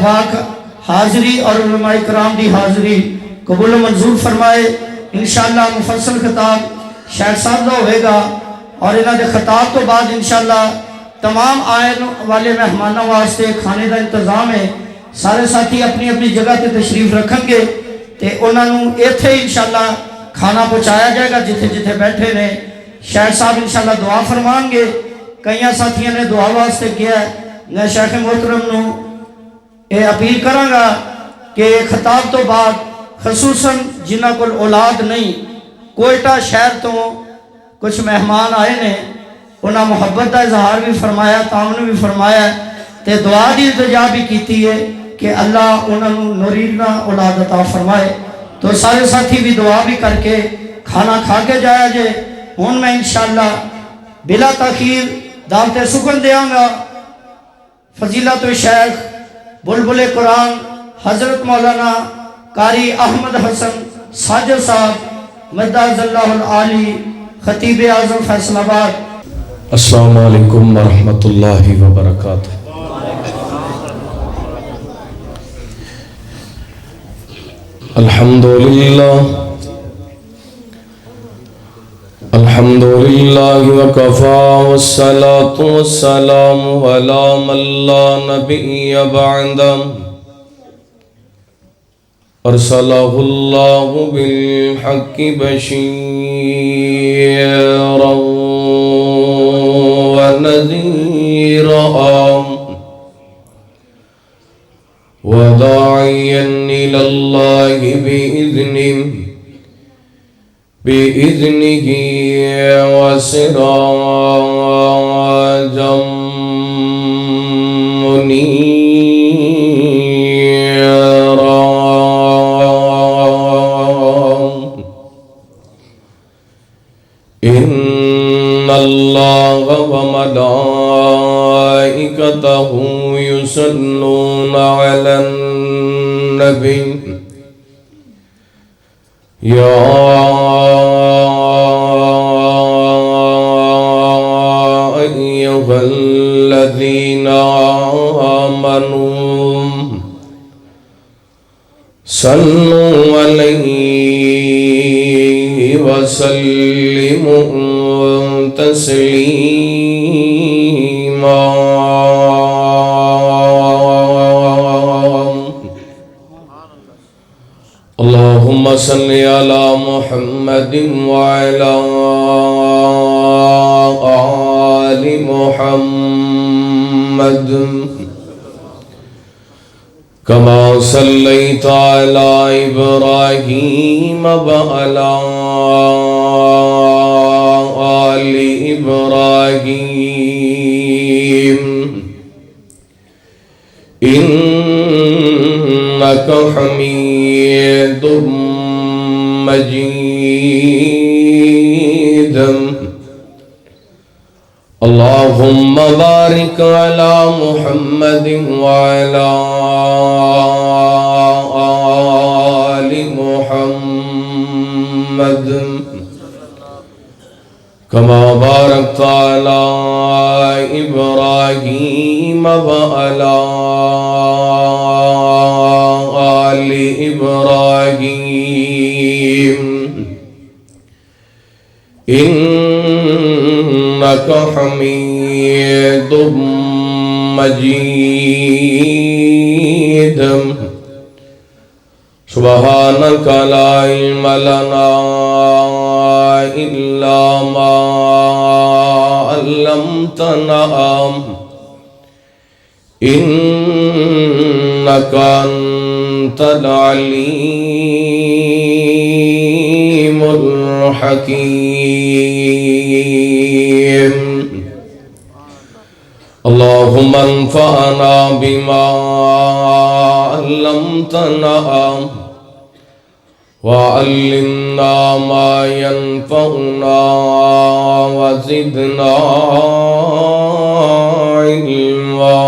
پاک حاضری اور علماء کرام دی حاضری قبول و منظور فرمائے۔ انشاءاللہ مفصل خطاب شیخ صاحب دا ہوئے گا، اور انہاں دے خطاب تو بعد انشاءاللہ تمام آئین والے مہمانوں واسطے کھانے دا انتظام ہے۔ سارے ساتھی اپنی اپنی جگہ تے تشریف رکھیں گے تے انہاں نوں ایتھے انشاءاللہ کھانا پہنچایا جائے گا جتھے جتھے بیٹھے نے۔ شیخ صاحب انشاءاللہ دعا فرمان گے۔ کئیاں ساتھیاں نے دعا واسطے کیا ہے، میں شیخ محترم نوں اے اپیل کراں گا کہ خطاب تو بعد خصوصاً جنہاں کول اولاد نہیں، کوئٹہ شہر تو کچھ مہمان آئے نے، انہاں محبت کا اظہار بھی فرمایا، تعاون بھی فرمایا تے دعا دی التجا بھی کیتی ہے کہ اللہ انہاں نوں نورینا اولاد عطا فرمائے۔ تو سارے ساتھی بھی دعا بھی کر کے کھانا کھا کے جایا جے۔ ہن میں انشاءاللہ بلا تاخیر دعوت سخن دیاں گا فضیلت الشیخ بلبل قرآن حضرت مولانا قاری احمد حسن ساجد صاحب مدد اللہ العالی خطیب اعظم فیصل آباد۔ السلام علیکم ورحمۃ اللہ وبرکاتہ۔ الحمدللہ وکفا والصلاة والسلام علی من لا نبی بعدہ ارسلہ اللہ بالحق بشیرا ونذیرا وداعیا الی اللہ بإذنه وسراجا منيرا إن الله وملائكته يصلون على النبي يا أيها الذين آمنوا صلوا عليه وسلموا تسليما اللهم صل على محمد وعلى آل محمد كما صليت على إبراهيم وعلى آل إبراهيم إنك حميد مجيد اللهم بارك على محمد وعلى آل محمد كما باركت على إبراهيم وعلى آل إبراهيم إنك حميد مجيد سبحانك لا علم لنا إلا ما علمتنا إنك أنت العليم الحكيم اللهم انفعنا بما علمتنا وعلمنا ما ينفعنا وزدنا علما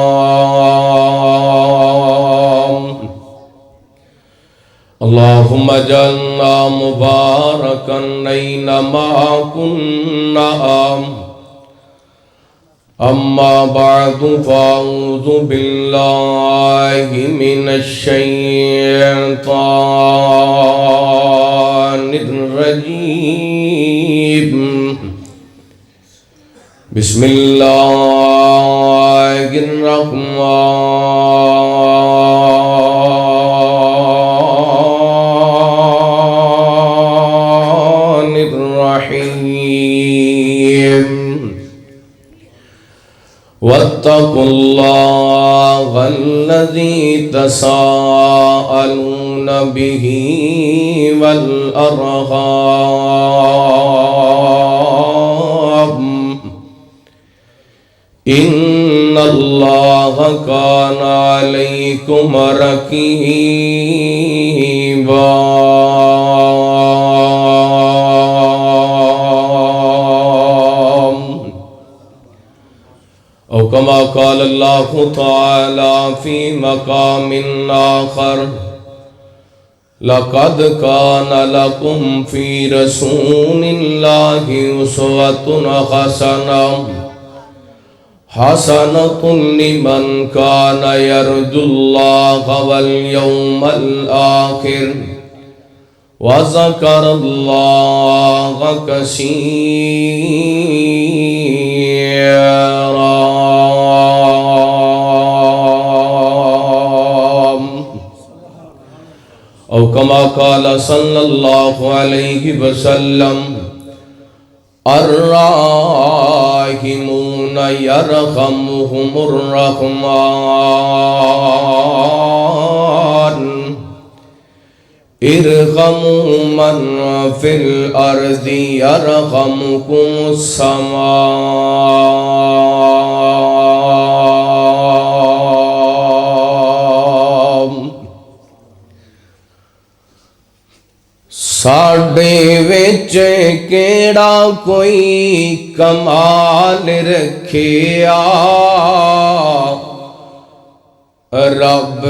اللهم اجعلنا مباركا أينما كنا أما بعد فأعوذ أعوذ بالله من الشيطان الرجيم بسم الله الرحمن الرحيم واتقوا الله الذي تساءلون به والأرحام إن الله كان عليكم رقيبا أو كما قال الله تعالى في مقام آخر لقد كان لكم في رسول الله أسوة حسنة لمن كان يرجو الله واليوم الآخر وذكر الله كثيرا أو كما قال صلى الله عليه وسلم الراحمون يرحمهم الرحمن ارحموا من في الأرض يرحمكم السماء ساڈے وچ کیڑا کوئی کمال رکھیا رب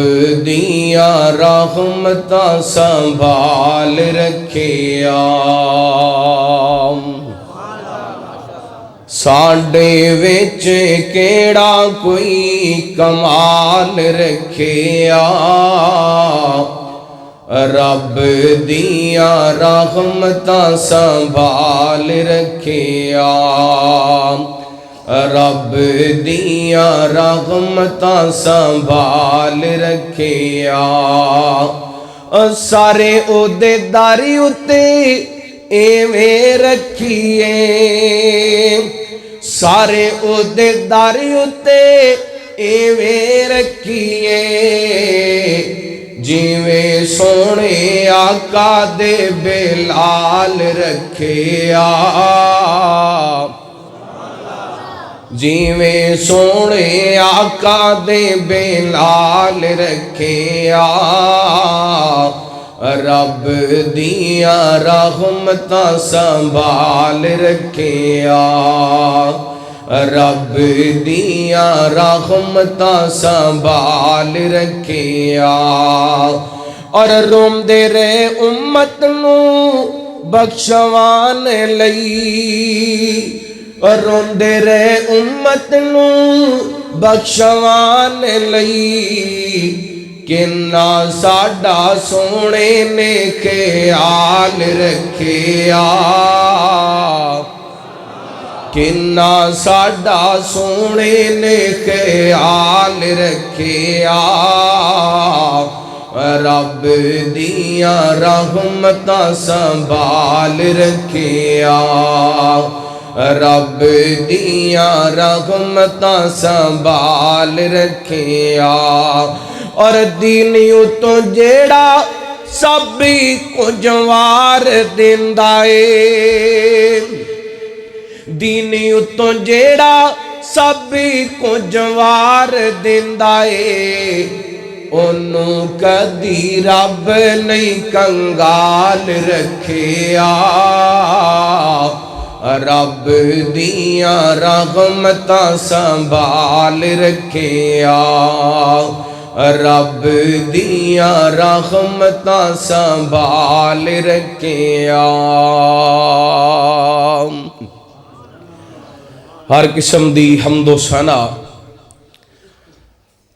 دیاں رحمتاں سنبھال رکھیا ساڈے وچ کیڑا کوئی کمال رکھیا رب دیاں رحمتاں سنبھال رکھیا رب دیاں رحمتاں سنبھال رکھیا سارے عہدیداری اتے ایویں رکھیے سارے عہدیداری اتے ایویں رکھیے جیویں سونے آقا دے بلال رکھیا جیویں سونے آقا دے بلال رکھیا رب دیاں رحمتاں سنبھال رکھیا رب دیاں رحمتاں سنبھال رکھیا اور روندے رہے امت نو بخشوان لئی روندے رہے امت نو بخشوان لئی کنا ساڈا سونے نے خیال رکھیا کنا ساڈا سونے نے خیال رکھیا رب دیاں رحمتاں سنبھال رکھیا رب دیاں رحمتاں سنبھال رکھیا اور دینیوں تو جیڑا سبھی کچھ وار دیندا اے دینی اتوں جیڑا سبھی کچھ وار دیندا اے انہوں کدی رب نہیں کنگال رکھیا رب دیاں رحمتاں سنبھال رکھیا رب دیاں رحمتاں سنبھال رکھیا ہر قسم دی حمد و ثنا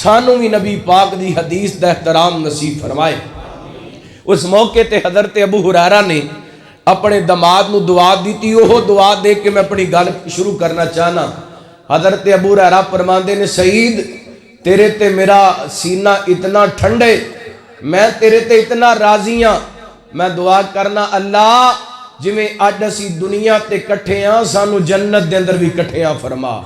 سانو بھی نبی پاک دی حدیث دا احترام نصیب فرمائے۔ اس موقع تے حضرت ابو ہریرہ نے اپنے دماد نو دعا دیتی، وہ دعا دے کے میں اپنی گل شروع کرنا چاہنا۔ حضرت ابو ہریرہ فرماندے نے سعید تیرے تے میرا سینہ اتنا ٹھنڈے، میں تیرے تے اتنا راضی ہاں، میں دعا کرنا اللہ جویں اج اسی دنیا تے کٹھے ہاں سانو جنت دے اندر بھی کٹھے ہاں فرما۔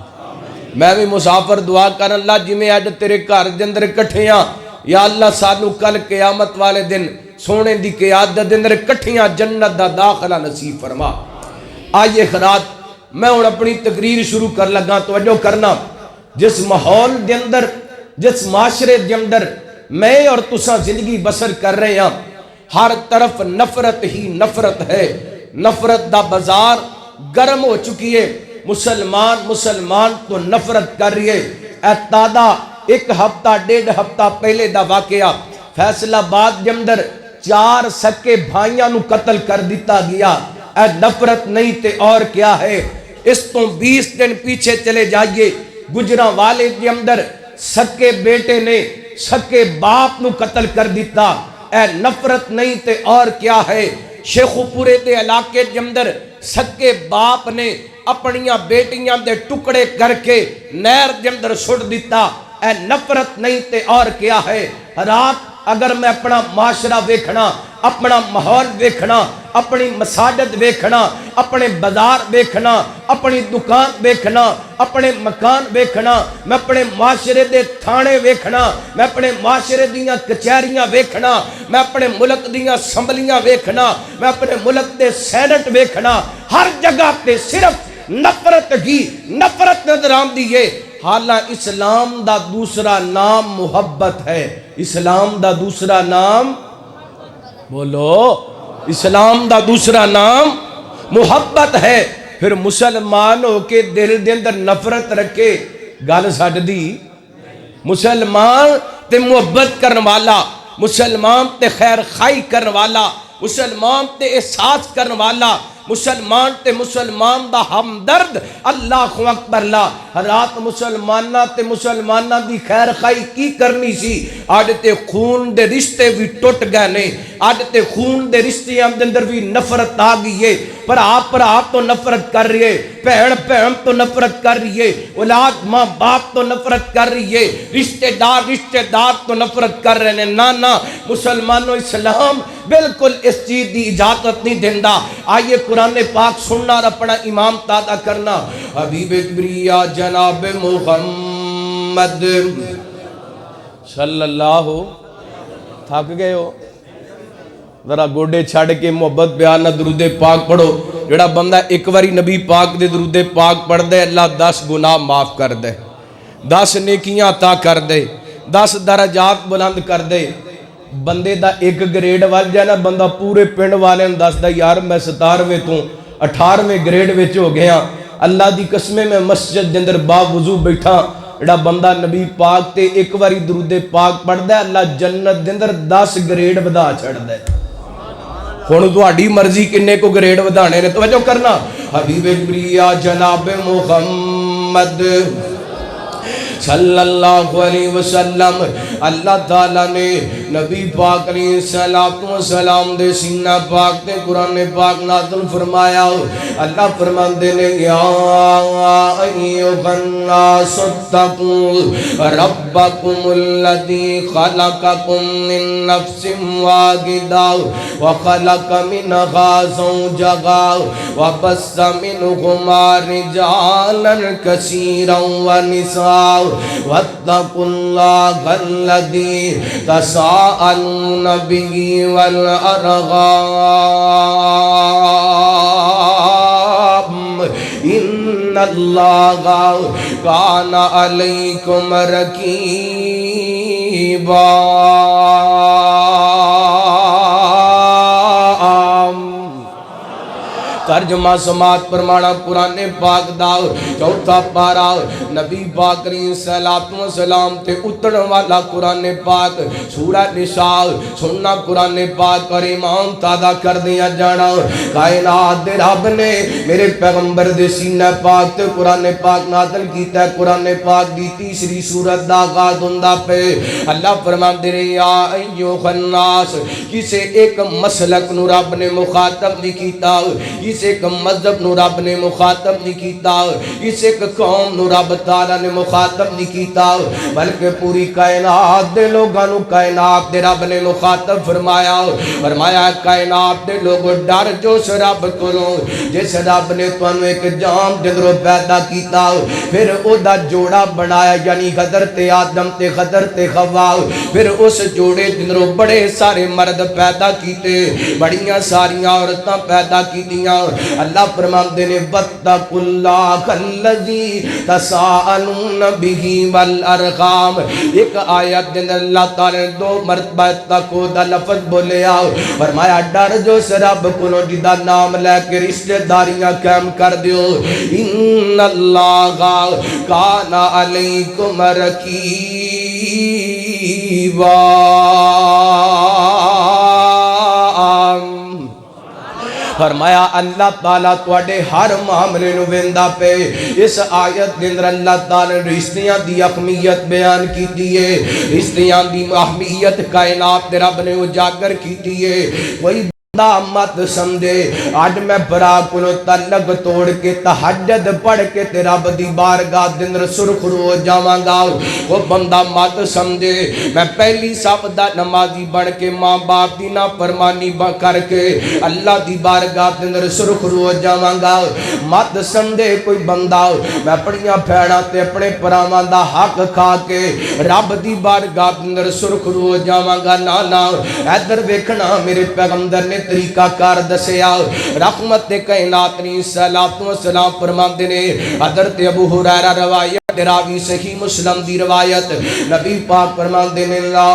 میں بھی مسافر دعا کر اللہ جویں اج تیرے گھر دے اندر کٹھے ہاں یا اللہ سانو کل قیامت والے دن سونے دی قیادت دے اندر کٹھیاں جنت دا داخلہ نصیب فرما۔ آئیے خرات میں ہن اپنی تقریر شروع کر لگا، توجہ کرنا۔ جس ماحول دے اندر جس معاشرے دے اندر میں اور تساں زندگی بسر کر رہے ہیں، ہر طرف نفرت ہی نفرت ہے، نفرت دا بازار گرم ہو چکی ہے، مسلمان تو نفرت کر رہی ہے۔ اے تادا ایک ہفتہ ڈیڑھ ہفتہ پہلے دا واقعہ فیصل آباد دے اندر 4 سکے بھائیاں نو قتل کر دیتا گیا۔ اے نفرت نہیں تے اور کیا ہے؟ اس تو 20 دن پیچھے چلے جائیے، گجرانوالے دے اندر سکے بیٹے نے سکے باپ نو قتل کر دیتا۔ اے نفرت نہیں تے اور کیا ہے؟ شیخو پورے دے علاقے دے اندر سکے باپ نے اپنیاں بیٹیاں دے ٹکڑے کر کے نہر دے اندر سٹ دیتا۔ اے نفرت نہیں تے اور کیا ہے؟ رات اگر میں اپنا معاشرہ ویکھنا، اپنا ماحول ویکھنا، اپنی مساجد ویکھنا، اپنے بازار ویکھنا، اپنی دکان ویکھنا، اپنے مکان ویکھنا، میں اپنے معاشرے دے تھانے ویکھنا، میں اپنے معاشرے دیاں کچہریاں ویکھنا، میں اپنے ملک دیاں اسمبلیاں ویکھنا، میں اپنے ملک دے سینٹ ویکھنا، ہر جگہ تے صرف نفرت ہی نفرت نظر آندی ہے۔ حالہ اسلام دا دوسرا نام محبت ہے، اسلام دا دوسرا نام بولو، اسلام دا دوسرا نام محبت ہے۔ پھر مسلمان ہو کے دل دے اندر نفرت رکھے گل سٹ دی۔ مسلمان تے محبت کرن والا، مسلمان تے خیر خائی کرن والا، مسلمان تے احساس کرن والا، مسلمان تے مسلمان دا ہمدرد، اللہ اکبر اللہ۔ رات مسلمانہ تے مسلمانہ دی خیر خائی کی کرنی سی؟ آج تے خون دے رشتے بھی ٹوٹ گئے نے، آج تے خون دے رشتے اندر بھی نفرت آ گئی ہے۔ پر آپ تو نفرت کر رہی ہے، بہن تو نفرت کر رہی ہے، اولاد ماں باپ تو نفرت کر رہی ہے، رشتہ دار تو نفرت کر رہے ہیں۔ نا مسلمانوں اسلام بالکل اس چیز دی اجازت نہیں دیندہ۔ آئیے قرآن پاک سننا اور اپنا امام تازہ کرنا۔ حبیب کبریا جناب محمد صلی اللہ تھک گئے ہو؟ ذرا گوڑے چھاڑ کے محبت بیانہ درود پاک پڑھو۔ جڑا بندہ ایک واری نبی پاک دے درود پاک پڑھ دے، اللہ 10 گناہ معاف کر دے، 10 نیکیاں عطا کر دے، 10 درجات بلند کر دے۔ بندے دا ایک گریڈ وال جائے نا، بندہ پورے پنڈ والے دس دا یار میں 17ویں تو 18ویں گریڈ وچ ہو گیا۔ اللہ دی قسمیں میں مسجد دے اندر با وضو بیٹھا، جڑا بندہ نبی پاک تے ایک واری درود پاک پڑھ دے، اللہ جنت دے اندر 10 گریڈ ودا چھڑ دے۔ ہن تہاڈی مرضی کنے کو گریڈ ودانے نے، توجہ کرنا۔ حبیب کبریا جناب محمد صلی اللہ علیہ وسلم، اللہ تعالیٰ نے نبی پاک علیہ السلام دے سینہ پاک تے قرآن پاک نازل فرمایا۔ اللہ فرماندے نے یا ایھا الناس اتقوا ربکم الذی خلقکم من نفس واحدہ وخلق منہا زوجہا وبث منہما رجالا کثیرا ونساء واتقوا اللہ الذی تساءلون به والارحام ان اللہ کان علیکم رقیبا۔ ترجمہ سماعت فرمانا قرآن پاک دا چوتھا پارا نبی پاک کریم صلی اللہ علیہ وسلم تے اتر والا قرآن پاک سورہ نساء سننا قرآن پاک اور ایمان تازہ کر دیا جانا کائنات دے رب نے میرے پیغمبر دے سینہ پاک تے قرآن پاک نازل کیتا ہے قرآن پاک دی تیسری سورت دا آغاز ہوندا پہ اللہ فرماندے نے یا ایھا الناس کسے ایک مسلک نو رب نے مخاطب نہیں کیتا کسے ایک مذہب نو رب نے مخاطب نہیں کیتا کسے ایک قوم نو رب تعالی نے مخاطب نہیں کیتا بلکہ پوری کائنات دے لوگاں نو کائنات دے رب نے مخاطب فرمایا کائنات دے لوگ ڈر جو اس رب کولوں جس رب نے تانوں ایک جام دے اندروں پیدا کیتا پھر او دا جوڑا بنایا یعنی حضرت آدم تے حضرت حوا پھر اس جوڑے دے اندروں بڑے سارے مرد پیدا کیتے بڑیاں ساریاں عورتاں پیدا کیتیاں اللہ فرماندے نے واتقوا اللہ الذی تساءلون بہ والارحام ایک آیت دے اندر اللہ تعالی نے دو مرتبہ تقوی دا لفظ بولیا فرمایا ڈر جو اس رب کولوں جدا نام لے کے رشتہ داریاں قائم کر دیو ان اللہ کان علیکم رقیبا فرمایا اللہ تعالیٰ توڑے ہر معاملے نو ویندا پہ اس آیت دے اندر اللہ تعالیٰ نے رشتیاں دی اہمیت بیان کی دیئے رشتیاں دی اہمیت کائنات دے رب نے اجاگر کی دیئے کوئی بندہ مت سمجھے آج میں برا کلو تعلق توڑ کے تہجد پڑھ کے تے رب دی بارگاہ دے اندر سرخرو ہو جاواں گا وہ بندہ مت سمجھے میں پہلی صف دا نمازی بن کے ماں باپ دی نافرمانی کر کے اللہ دی بارگاہ دے اندر سرخرو ہو جاواں گا مت سمجھے کوئی بندہ میں اپنیاں پھیڑاں تے اپنے پراواں دا حق کھا کے رب دی بارگاہ دے اندر سرخرو ہو جاواں گا نا ادھر ویکھنا میرے پیغمبر نے طریقہ کار دسیا رحمت کائنات نے صلوات و سلام فرماندے نے حضرت ابو ہریرہ روایت راوی صحیح مسلم دی روایت نبی پاک فرماندے نے لا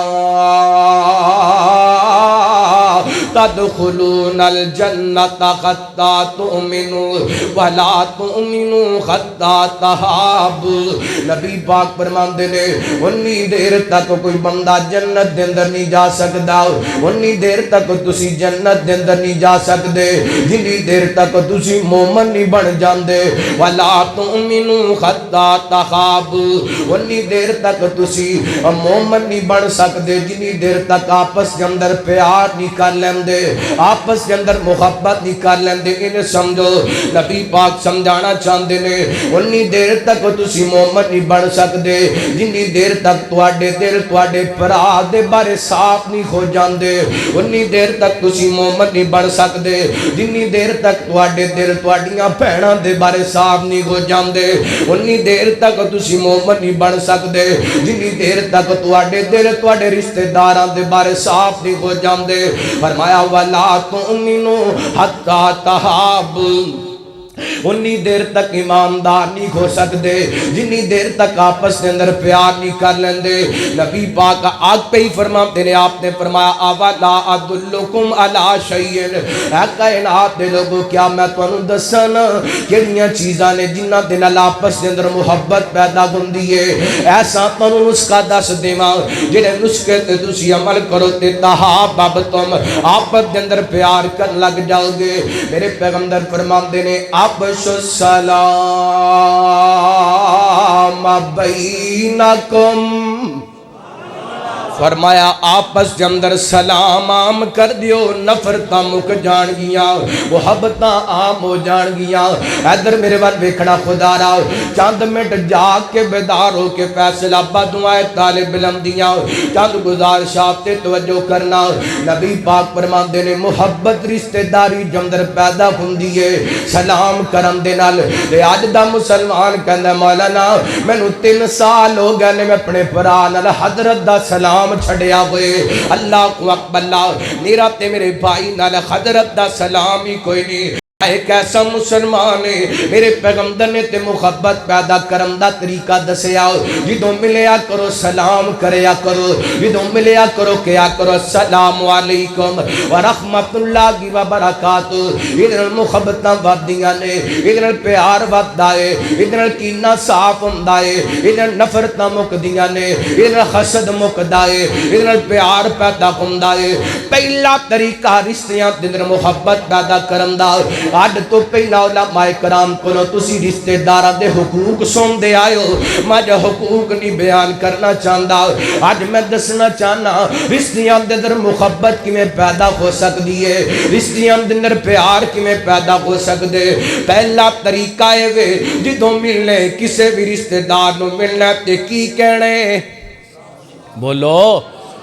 تدخلون الجنت حتی تؤمنوا ولا تؤمنوا حتی تحابوا نبی پاک فرماندے نے انی دیر تک کوئی بندہ جنت دے اندر نہیں جا سکدا انی دیر تک تسی جنت دے اندر نہیں جا سکدے جنی دیر تک تسی مومن نہیں بن جاندے ولا تؤمنوا حتی تحابوا انی دیر تک تسی مومن نہیں بن سکدے جنی دیر تک آپس کے اندر پیار نہیں کر لیندے آپس کے اندر محبت نہیں کر لیندے انہیں سمجھو نبی پاک سمجھانا چاہندے نے انی دیر تک تسی مومن نہیں بن سکدے جنی دیر تک تواڈے دل تواڈے بھرا دے بارے صاف نہیں ہو جاندے انی دیر تک تسی مومن نہیں بن سکدے جنی دیر تک تواڈے دل تواڈیاں بھیناں دے بارے صاف نہیں ہو جاندے انی دیر تک تسی مومن نہیں بن سکدے جنی دیر تک تواڈے دل تواڈے رشتہ داراں دے بارے صاف نہیں ہو جاندے فرمایا ولا تؤمنوا حتی تحابوا انی دیر تک ایماندار نہیں ہو سکدے جنی دیر تک آپس کے اندر پیار نہیں کر لیندے نبی پاک آگ پہ ہی فرماتے نے آپ نے فرمایا اولا ادلکم علی شیئن اے کائنات دے لوگوں کیا میں تانوں دساں کیڑیاں چیزاں نے جنہاں دے نال آپس کے اندر محبت پیدا ہوندی ہے ایسا تانوں نسخہ دس دیواں جڑے نسخے تے تسی عمل کرو تے تحاببتم آپس کے اندر پیار کرن لگ جاؤ گے میرے پیغمبر فرماندے نے ابشوا السلام بینکم فرمایا آپس کے اندر سلام عام کر دیو نفرتاں مک جان گیاں محبتاں عام ہو جان گیاں ادھر میرے وال ویکھنا خدا را چند منٹ جاگ کے بیدار ہو کے فیصلہ بدعائے طالب علم دیاں چند گزارشات تے توجہ کرنا نبی پاک فرماندے نے محبت رشتہ داری جو اندر پیدا ہوندی ہے سلام کرن دے نال تے اج دا مسلمان کہندا مولانا مینوں 3 سال ہو گئے نے میں اپنے بھرا نال حضرت دا سلام چھڑیا ہوئے اللہ اکبر اللہ میرا تے میرے بھائی نال حضرت دا سلام ہی کوئی نہیں ایک ایسا مسلمان ہے میرے پیغمبر نے تے محبت پیدا کرن دا طریقہ دسیا جدوں ملیا کرو سلام کریا کرو جدوں ملیا کرو کیا کرو السلام علیکم ورحمت اللہ وبرکاتہ ادھر محبتاں ودیاں نے ادھر پیار ودا ہے ادھر کینہ صاف ہوندا ہے ادھر نفرتاں مکدیاں نے ادھر حسد مکدا ہے ادھر پیار پیدا ہوندا ہے پہلا طریقہ رشتیاں دے اندر محبت پیدا کرن دا اڈ تو پہلا علماء کرام کولوں تسی رشتہ داراں دے حقوق سن دے آئے ہو میں جو حقوق نہیں بیان کرنا چاہندا آج میں دسنا چاہنا رشتیاں دے اندر محبت کی میں پیدا ہو سکتی ہے رشتیاں دے اندر پیار کی میں پیدا ہو سکتے پہلا طریقہ ہے وے جدوں ملنے کسے بھی رشتہ دار نو ملنا تے کی کہنے بولو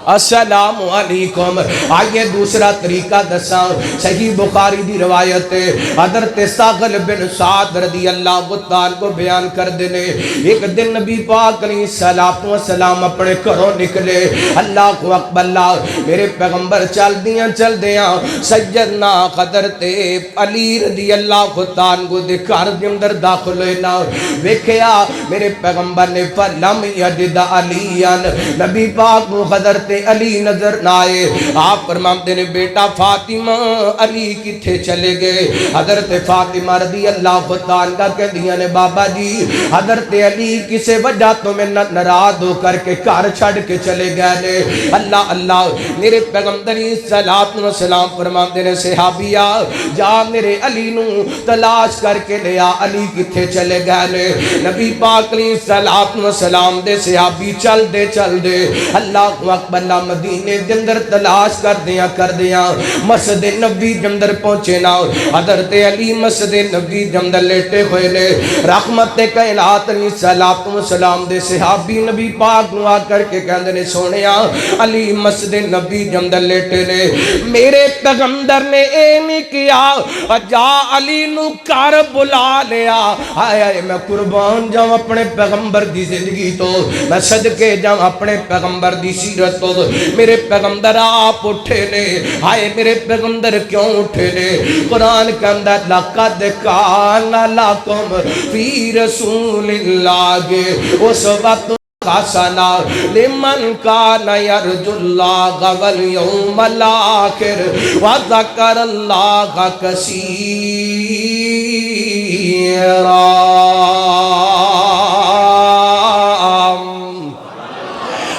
السلام علیکم آئیے دوسرا طریقہ دساں صحیح بخاری دی روایت حضرت ساغل بن سعد رضی اللہ تعالیٰ کو بیان کر دینے ایک دن نبی پاک علیہ السلام اپنے گھروں نکلے اللہ اکبر اللہ میرے پیغمبر چل دیاں سیدنا حضرت علی رضی اللہ تعالیٰ کو دے گھر دے اندر داخل ہونا ویکھیا میرے پیغمبر نے فلم یجد علیان نبی پاک کو حضرت علی نظر نہ آئے آپ فرماتے نے بیٹا فاطمہ علی کتھے چلے گئے حضرت فاطمہ رضی اللہ تعالیٰ کہہ دیا نے بابا جی حضرت علی کسے وجہ تو میں ناراض ہو کر کے گھر چھڑ کے چلے گئے نے اللہ اللہ میرے پیغمبر صلوات و سلام فرماتے نے صحابیہ جا میرے علی نو تلاش کر کے لیا علی کتھے چلے گئے نے نبی پاک علیہ صلوات و سلام دے صحابی چل دے اللہ اکبر مدینے دے اندر تلاش کر دیاں مسجد نبی دے اندر پہنچے نا حضرت علی مسجد نبی دے اندر لیٹے ہوئے نے رحمت کائنات علیہ الصلوۃ والسلام دے صحابی نبی پاک نو آ کر کے کہندے نے سونیا علی مسجد نبی دے اندر لیٹے نے میرے پیغمبر نے اے نہیں کیا جا علی نو گھر بلا لیا ہائے میں قربان جاؤں اپنے پیغمبر دی زندگی تو میں صدقے جاؤں اپنے پیغمبر دی سیرت تو میرے پیغمبر آپ اٹھے نے ہائے میرے پیغمبر کیوں اٹھے نے قرآن کے اندر لقد کان لکم فی رسول اللہ اس وقت خاصنا لمن کان یرجو اللہ والیوم الاخر وذکر اللہ کثیرا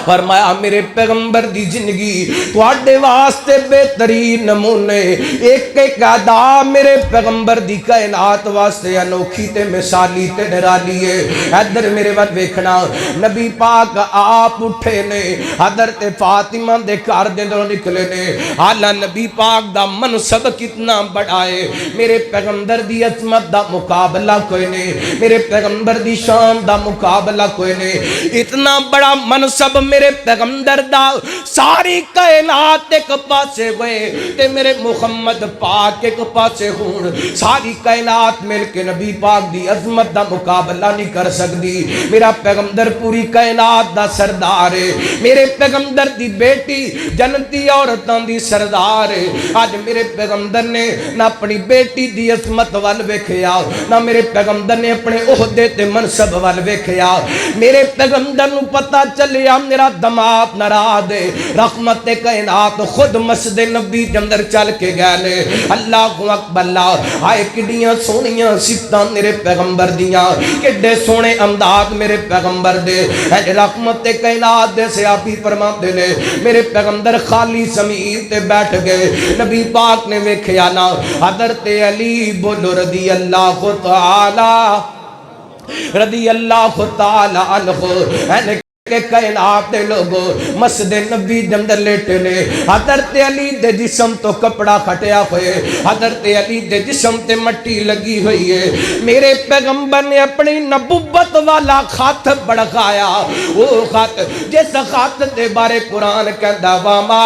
فرمایا میرے پیغمبر دی زندگی تواڈے واسطے بہترین نمونے ایک ایک ادا میرے پیغمبر دی کائنات واسطے انوکھی تے مثالی تے نرالی ہے ادھر میرے وقت ویکھنا نبی پاک آپ اٹھے نے حضرت فاطمہ دے گھر دے اندروں نکلے نے حالا نبی پاک دا منصب کتنا بڑا ہے میرے پیغمبر دی عظمت دا مقابلہ کوئی نہیں میرے پیغمبر دی شان دا مقابلہ کوئی نہیں اتنا بڑا منصب میرے پیغمبر دا ساری کائنات ایک پاسے ہوئے تے میرے محمد پاک ایک پاسے ہون ساری کائنات مل کے نبی پاک دی عظمت دا مقابلہ نہیں کر سکتی میرا پیغمبر پوری کائنات دا سردار ہے میرے پیغمبر دی بیٹی جنتی عورتاں دی سردار ہے آج میرے پیغمبر نے نہ اپنی بیٹی دی عظمت وال ویکھیا نہ میرے پیغمبر نے اپنے عہدے تے منصب وال ویکھیا میرے پیغمبر نو پتہ چلیا میرا دماد ناراض ہے رحمت کائنات خود مسجد نبی دے اندر چل کے گئے نے اللہ اکبر اللہ ہائے کڈیاں سونیاں صفتاں میرے پیغمبر دیاں کڈے سونے انداز میرے پیغمبر دے اے رحمت کائنات دے صحابی فرماتے نے میرے پیغمبر خالی زمین تے بیٹھ گئے نبی پاک نے ویکھیا نا حضرت علی بولو رضی اللہ تعالی عنہ کہ کائنات دے لوگوں مسجد نبی دے اندر لیٹے نے حضرت علی دے جسم تو کپڑا کھٹیا ہوئے حضرت علی دے جسم تے مٹی لگی ہوئی ہے میرے پیغمبر نے اپنی نبوت والا خط بڑھایا وہ خط جس خط دے بارے قرآن کہندا وما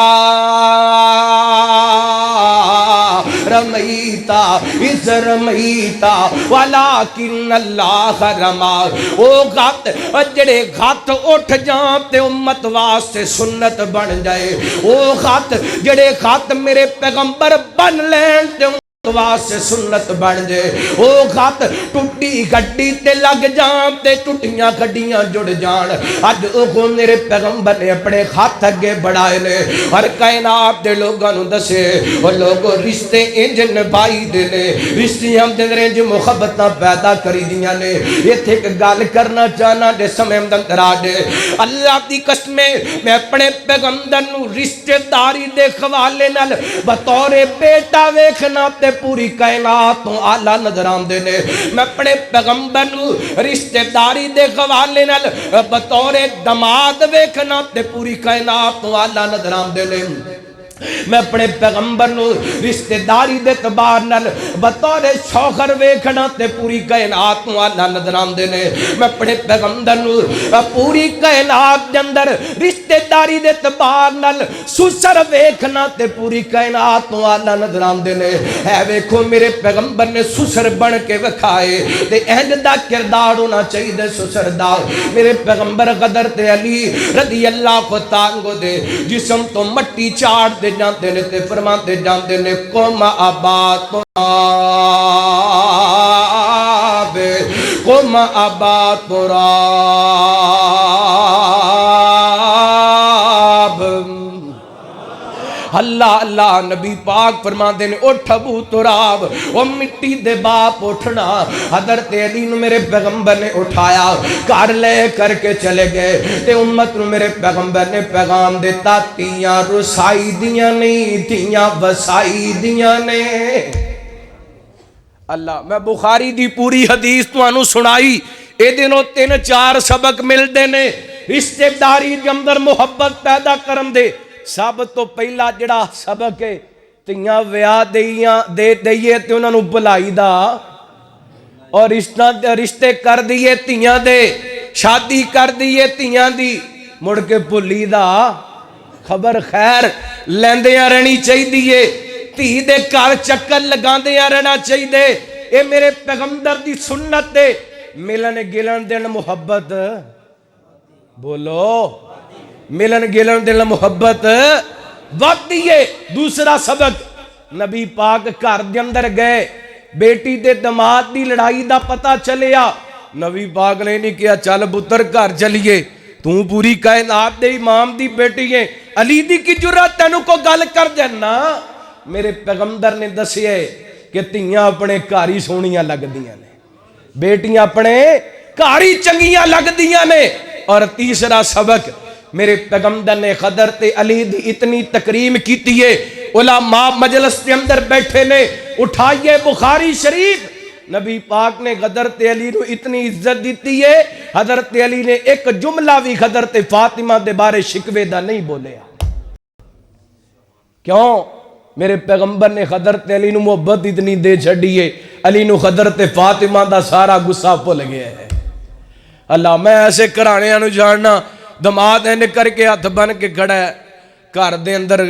رمیتا اس رمیتا ولیکن اللہ رما وہ خط جڑے خط اٹھ جان تے امت واسطے سنت بن جائے وہ خط جڑے خط میرے پیغمبر بن لین تے واسطے سنت بن جے او خط ٹوٹی گڈی تے لگ جان تے ٹوٹیاں گڈیاں جڑ جان اج او میرے پیغمبر نے اپنے خط اگے بڑھائے نے ہر کائنات دے لوگاں نوں دسے او لوگوں رشتے انج نبھائی دے نے رشتے ہم دے انج محبتاں پیدا کری دیاں نے ایتھے ایک گل کرنا چاہنا دے سمے اندر آ دے اللہ دی قسم میں اپنے پیغمبر نوں رشتے داری دے حوالے نال بطور بیٹا ویکھنا تے پوری کائنات تو آلہ نظر آمدے نے میں اپنے پیغمبر نو رشتہ داری دے حوالے نال بطور دماد ویکھنا تے پوری کائنات تو آلہ نظر آمدے نے میں اپنے پیغمبر نو رشتہ داری دے اعتبار نال بطور شوہر ویکھنا تے پوری کائنات نو اللہ نظر آندے نے میں اپنے پیغمبر نو پوری کائنات دے اندر رشتہ داری دے اعتبار نال سسر ویکھنا تے پوری کائنات نو اللہ نظر آندے نے ہے ویکھو میرے پیغمبر نے سسر بن کے وکھائے تے انج دا کردار ہونا چاہیے سسر دا میرے پیغمبر غدر تے علی رضی اللہ تعالی دے جسم تو مٹی چاڑ دے جانتے نے تے فرماتے جانتے نے قوم آباد تراب قوم آباد تراب اللہ اللہ نبی پاک فرما دے نے اٹھ ابو تراب وہ مٹی دے باپ اٹھنا حضرت علی نو میرے پیغمبر نے اٹھایا گھر لے کر کے چلے گئے تے امت نو میرے پیغمبر نے پیغام دیتا تیاں رسائی دیاں نہیں تیاں وسائی دیاں نے اللہ میں بخاری دی پوری حدیث تو انو سنائی اے دنوں 3-4 سبق مل دے نے رشتہ داری دے اندر محبت پیدا کرن دے سب تو پہلا جڑا سبق ہے تیاں ویاہ دے دئیے تے انہاں نوں بلائی دا اور رشتے کر دیئے تیاں دے شادی کر دیئے تیاں دی مڑ کے بھلی دا خبر خیر لیندیاں رہنی چاہیے تھی دے کار چکر لگاندیاں رہنا چاہیے اے میرے پیغمبر دی سنت دے ملن گلن دن محبت بولو ملن گلن دل محبت وقت دیئے دوسرا سبق نبی پاک گھر دے اندر گئے بیٹی دے دماد دی لڑائی دا پتہ چلیا نبی پاک نے نہیں کیا چل پتر گھر چلیے تو پوری کائنات دے امام دی بیٹی ہے علی دی کی جرات تینوں کو گل کر دینا میرے پیغمبر نے دسیے کہ تیاں اپنے کاری سونیاں لگ دیاں نے بیٹیاں اپنے کاری چنگیاں لگ دیاں نے اور تیسرا سبق میرے پیغمبر نے خضر تے علی دی اتنی تکریم کیتی ہے علماء مجلس کے اندر بیٹھے نے اٹھائیے بخاری شریف نبی پاک نے حضرت علی نو اتنی عزت دیتی ہے حضرت علی نے ایک جملہ بھی حضرت فاطمہ دے بارے شکوے دا نہیں بولے کیوں میرے پیغمبر نے حضرت علی نو محبت اتنی دے چھڑیے علی نو حضرت فاطمہ دا سارا غصہ بھول گیا ہے اللہ میں ایسے کرانے نو جاننا دماد نے کر کے ہاتھ بن کے کھڑا ہے گھر دے اندر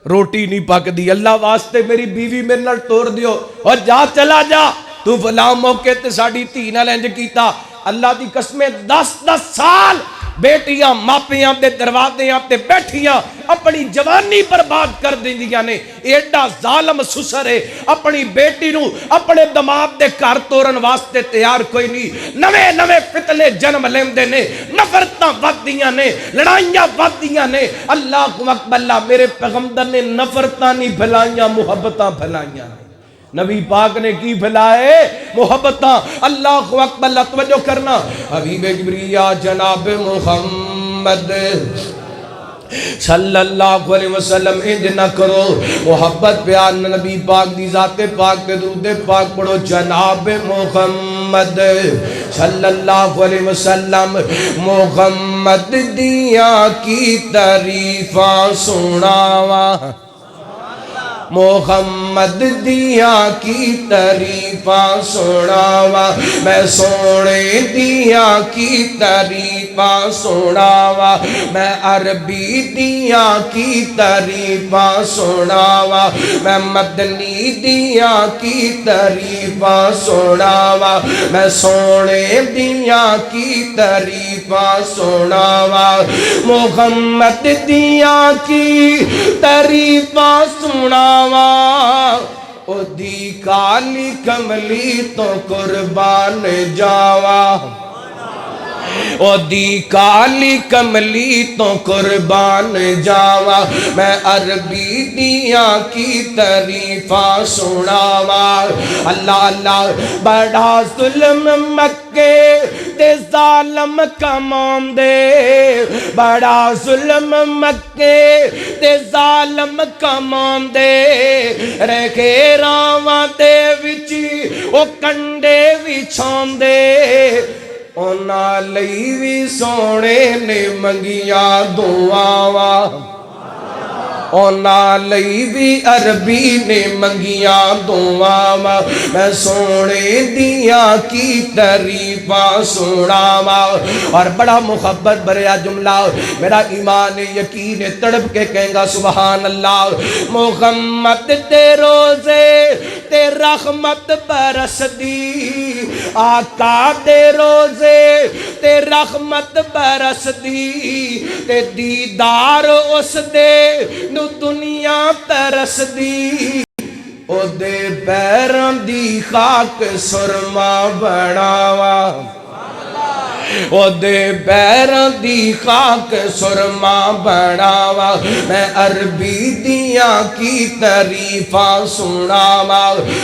روٹی نہیں پک دی اللہ واسطے میری بیوی میرے نال توڑ دیو اور جا چلا جا تو فلاں موقع تے ساڑی تھی نہ لینج کیتا اللہ دی قسمیں 10 سال بیٹیاں ماپیاں دے دروازیاں تے بیٹھیاں اپنی جوانی برباد کر دیندیاں نے ایڈا ظالم سسر ہے اپنی بیٹی نو اپنے دماغ دے گھر توڑن واسطے تیار کوئی نہیں نویں فتنے جنم لیندے نے نفرتاں ودیاں نے لڑائیاں ودیاں نے اللہ اکبر اللہ میرے پیغمبر نے نفرتاں نہیں پھلائیاں محبتاں پھلائیاں نبی پاک نے کی پھلائے محبتاں اللہ اکبر اللہ توجہ کرنا حبیب کبریا جناب محمد صلی اللہ علیہ وسلم انج نہ کرو محبت پیار نبی پاک دی ذات پاک تے درود پاک پڑھو جناب محمد صلی اللہ علیہ وسلم محمد دیاں کی تعریفاں سناواں محمد دیاں کی تعریفاں سناواں میں سونے دیاں کی تعریفاں سناواں میں عربی دیاں کی تعریفاں سناواں میں مدنی دیاں کی تعریفاں سناواں میں سونے دیاں کی تعریفاں سناواں محمد دیاں کی تعریفاں سناواں او دی کالی کملی تو قربان جاوا او دی کالی کملی تو قربان جاوا میں عربی دیاں کی تعریفاں سناوا اللہ اللہ بڑا ظلم مکے تے ظالم کماؤں دے بڑا ظلم مکے تے ظالم کماؤں دے رکھے راواں دے وچی او کنڈے وچھاؤں دے اونا لئی بھی سونے نے منگیاں دعاواں اونا لئی بھی عربی نے منگیاں دعاواں میں سونے دیاں کی تعریفاں سناواں اور بڑا محبت بھرا جملہ میرا ایمان یقین تڑپ کے کہیں گا سبحان اللہ محمد تے روزے تے رحمت برس دی آقا تے روزے تے رحمت برس دی تے دیدار اس دے نو دنیا ترس دی او دے پیران دی خاک سرما بناوا او دے پیران دی خاک سرما بناوا میں عربی دیاں کی تعریفاں سناوا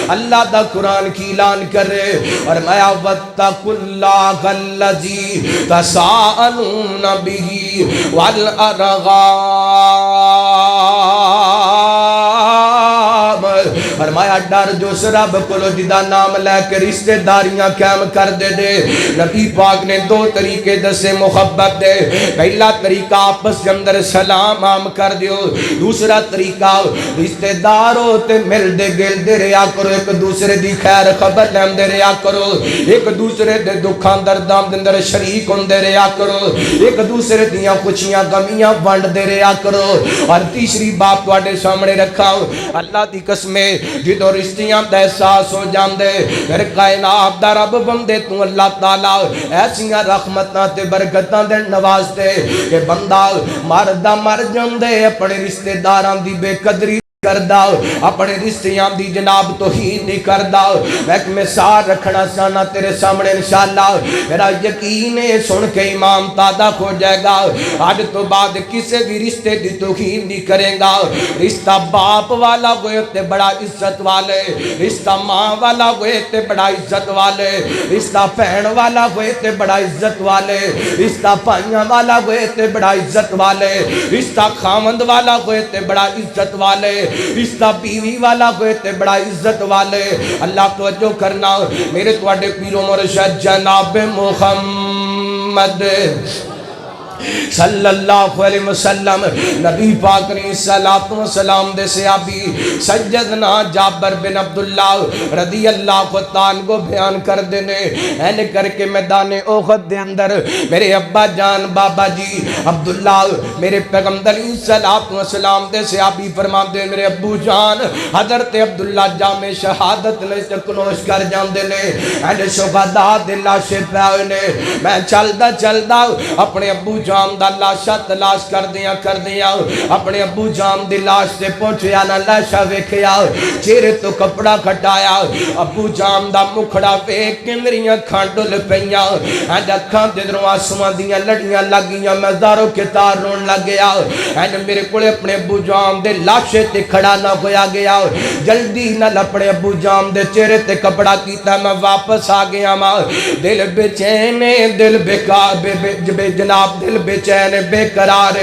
اللہ دا قرآن کی اعلان کرے اور میں وَاتَّقُوا اللَّهَ الَّذِي تَسَاءَلُونَ بِهِ وَالْأَرْحَامَ فرمایا ڈر جو رب کولو جدا نام لے کے رشتہ داریاں قائم کر دے دے نبی پاک نے دو طریقے دسے محبت دے پہلا طریقہ آپس کے اندر سلام عام کر دیو دوسرا طریقہ رشتہ داروں تے مل دے گل دے ریا کرو ایک دوسرے دی خیر خبر لین دے ریا کرو ایک دوسرے دے دکھان دردام دے اندر شریک ہون دے ریا کرو ایک دوسرے دیاں خوشیاں غمیاں ونڈ دے ریا کرو اور تیسری بات تواڈے سامنے رکھا اللہ دی قسمیں جدو رشتیاں دا احساس ہو جاندے پھر کائنات دا رب بندے تو اللہ تعالیٰ ایسیاں رحمتاں تے برکتاں دے نواز دے کہ بندہ مردہ مر جاندے اپنے رشتہ داراں دی بے قدری کردہ اپنے رشتیاں دی جناب توہین نہیں کردہ میں ایک مثال رکھنا چاہنا تیرے سامنے انشاءاللہ میرا یقین ہے سن کے امام تادہ کھو جائے گا آج تو بعد کسے بھی رشتے دی توہین نہیں کریں گا رشتہ باپ والا ہوئے تے بڑا عزت والے رشتہ ماں والا ہوئے تے بڑا عزت والے رشتہ پہن والا ہوئے تے بڑا عزت والے رشتہ پائیاں والا ہوئے تے بڑا عزت والے رشتہ خامند والا ہوئے تے بڑا عزت والے رشتہ بیوی والا ہوئے تے بڑا عزت والے اللہ توجہ کرنا میرے تواڈے پیر و مرشد جناب محمد صلی اللہ علیہ وسلم نبی پاک نے صلاۃ و سلام دے صحابی سیدنا جابر بن عبداللہ رضی اللہ تعالیٰ کو بیان کر دینے این کر کے میدان احد دے اندر میرے ابا جان بابا جی عبداللہ میرے پیغمبر صلاۃ و سلام دے صحابی فرما دے میرے ابو جان حضرت عبداللہ جامع شہادت نے چکنوش کر جان دینے این شہداء دے لاشے پہ نے میں چلدا اپنے ابو جام دا لاشا تلاش کر دیا اپنے ابو جام دی لاش سے پہنچیا نہ لاشا ویکھیا چہرے تو کپڑا کھٹایا ابو جام دا مکھڑا ویکھ کے میریاں کھانڈل پیاں اینڈ اکھاں تے دروں آنسواں دیاں لڑیاں لگیاں میں زارو کے تار رون لگ گیا اینڈ میرے کولے اپنے ابو جام دے لاشے تے کھڑا نہ ہویا گیا جلدی نال اپنے ابو جام دے چہرے تے کپڑا کیتا میں واپس آ گیا ماں دل بے چین دل بے جناب دل بے چین بے قرار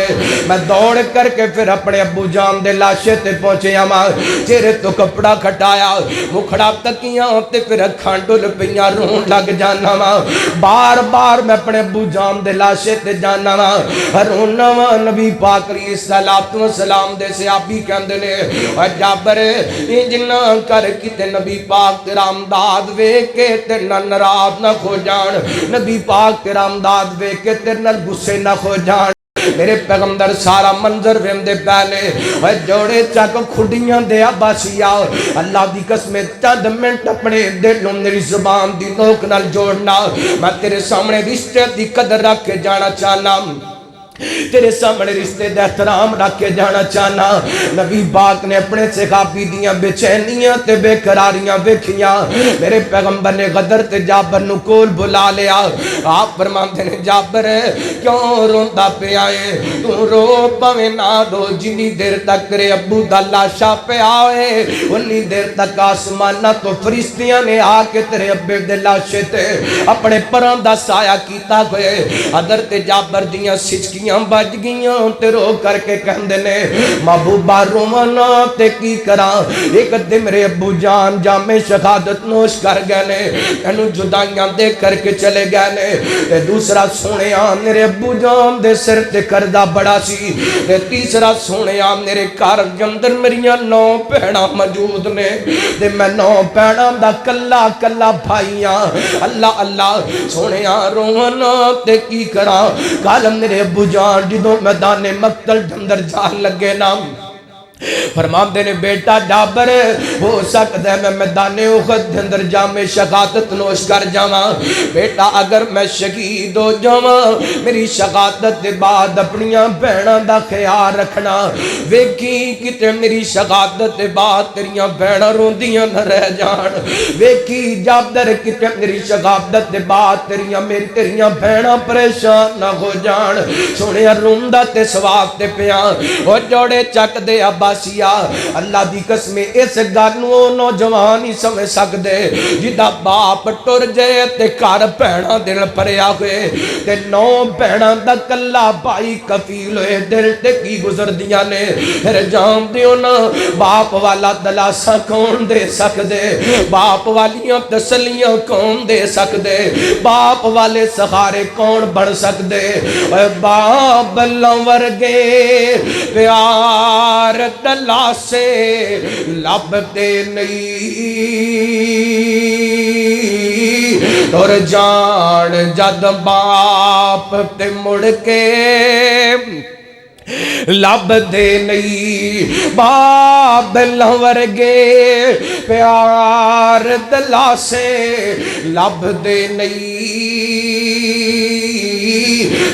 میں دوڑ کر کے پھر اپنے ابو جان دے لاشے تے پہنچے ماں چہرے تو کپڑا کھٹایا مکھڑا تکیاں تے پھر اکھاں ڈل پیاں رون لگ جانا ماں بار بار میں اپنے ابو جان دے لاشے تے جانا ماں رونا ماں نبی پاک علیہ الصلوۃ والسلام دے صحابی کہندے نے او جابر انجنا کر کتے نبی پاک تیرا امداد ویکھ کے تے ناراض نہ ہو جان نبی پاک تیرا امداد ویکھ کے تے نال غصے نہ ہو جان میرے پیغمبر سارا منظر ویندے پہلے اے جوڑے چک کھڈیاں دے عباسیا اللہ دی قسم چند منٹ اپنے دل نوں میری زبان دی نوک نال جوڑنا میں تیرے سامنے رشتے دی قدر رکھ کے جانا چاہنا تیرے سامنے رشتے دا احترام رکھ کے جانا چاہنا. نبی پاک نے اپنے صحابی دیاں بے چینیاں تے بے قراریاں ویکھیاں. میرے پیغمبر نے غدر تے جابر نو کول بلا لیا. آپ فرماندے نے جابر کیوں روندا پیا اے؟ تو رو پویں نہ رو جنی دیر تک تیرے ابو دا لاشا پیا اے انی دیر تک آسماناں تو فرشتیاں نے آ کے تیرے ابے دے لاشے تے اپنے پراں دا سایہ کیتا ہوئے. حضرت جابر دیاں سچکیاں بج گیاں تے رو کر کے کہندے نے محبوبہ رومانا تے کی کراں. ایک دن میرے ابو جان جام شہادت نوش کر گئے نے انو جدائیاں دے کر کے چلے گئے نے. تے دوسرا سونیا میرے ابو جان دے سر تے قرضہ بڑا سی. تے تیسرا سونیا میرے گھر اندر میریاں 9 بہناں موجود نے تے میں 9 بہناں دا کلا کلا بھائیاں. اللہ اللہ سونیا رومانا تے کی کراں. کل میرے ابو جان جدوں میدان مقتل اندر جان لگے نام فرماندے نے بیٹا جابر ہو سکتا ہے میں میدان احد اندر جام شہادت نوش کر جاواں. بیٹا اگر میں شہید ہو جاواں میری شہادت دے بعد اپنیاں بہناں دا خیال رکھنا. ویکھی کتے میری شہادت دے بعد تیریاں بہناں روندیاں نہ رہ جان. ویکھی جابر کتے میری شہادت دے بعد تیریاں بہناں پریشان نہ ہو جان. سونے روندا تے سواب تے پیاں او جوڑے چک دے عباسیہ. اللہ دی قسم اس گل نو نوجوان ہی سمجھ سکدے جدا باپ ٹر جائے تے گھر بہناں دل پریا ہوئے تے 9 بہناں دا کلا بھائی کفیل ہوئے دل تے کی گزردیاں نے. پھر جان دیو نا باپ والا دلاسا کون دے سکدے؟ باپ والیاں تسلیاں کون دے سکدے؟ باپ والے سہارے کون بن سکدے؟ باپ لنور گے پیار دلاسے لبتے نہیں اور جان جد باپ تے مڑ کے لب دے نہیں. باب لنور گے پیار دلاسے لب دے نہیں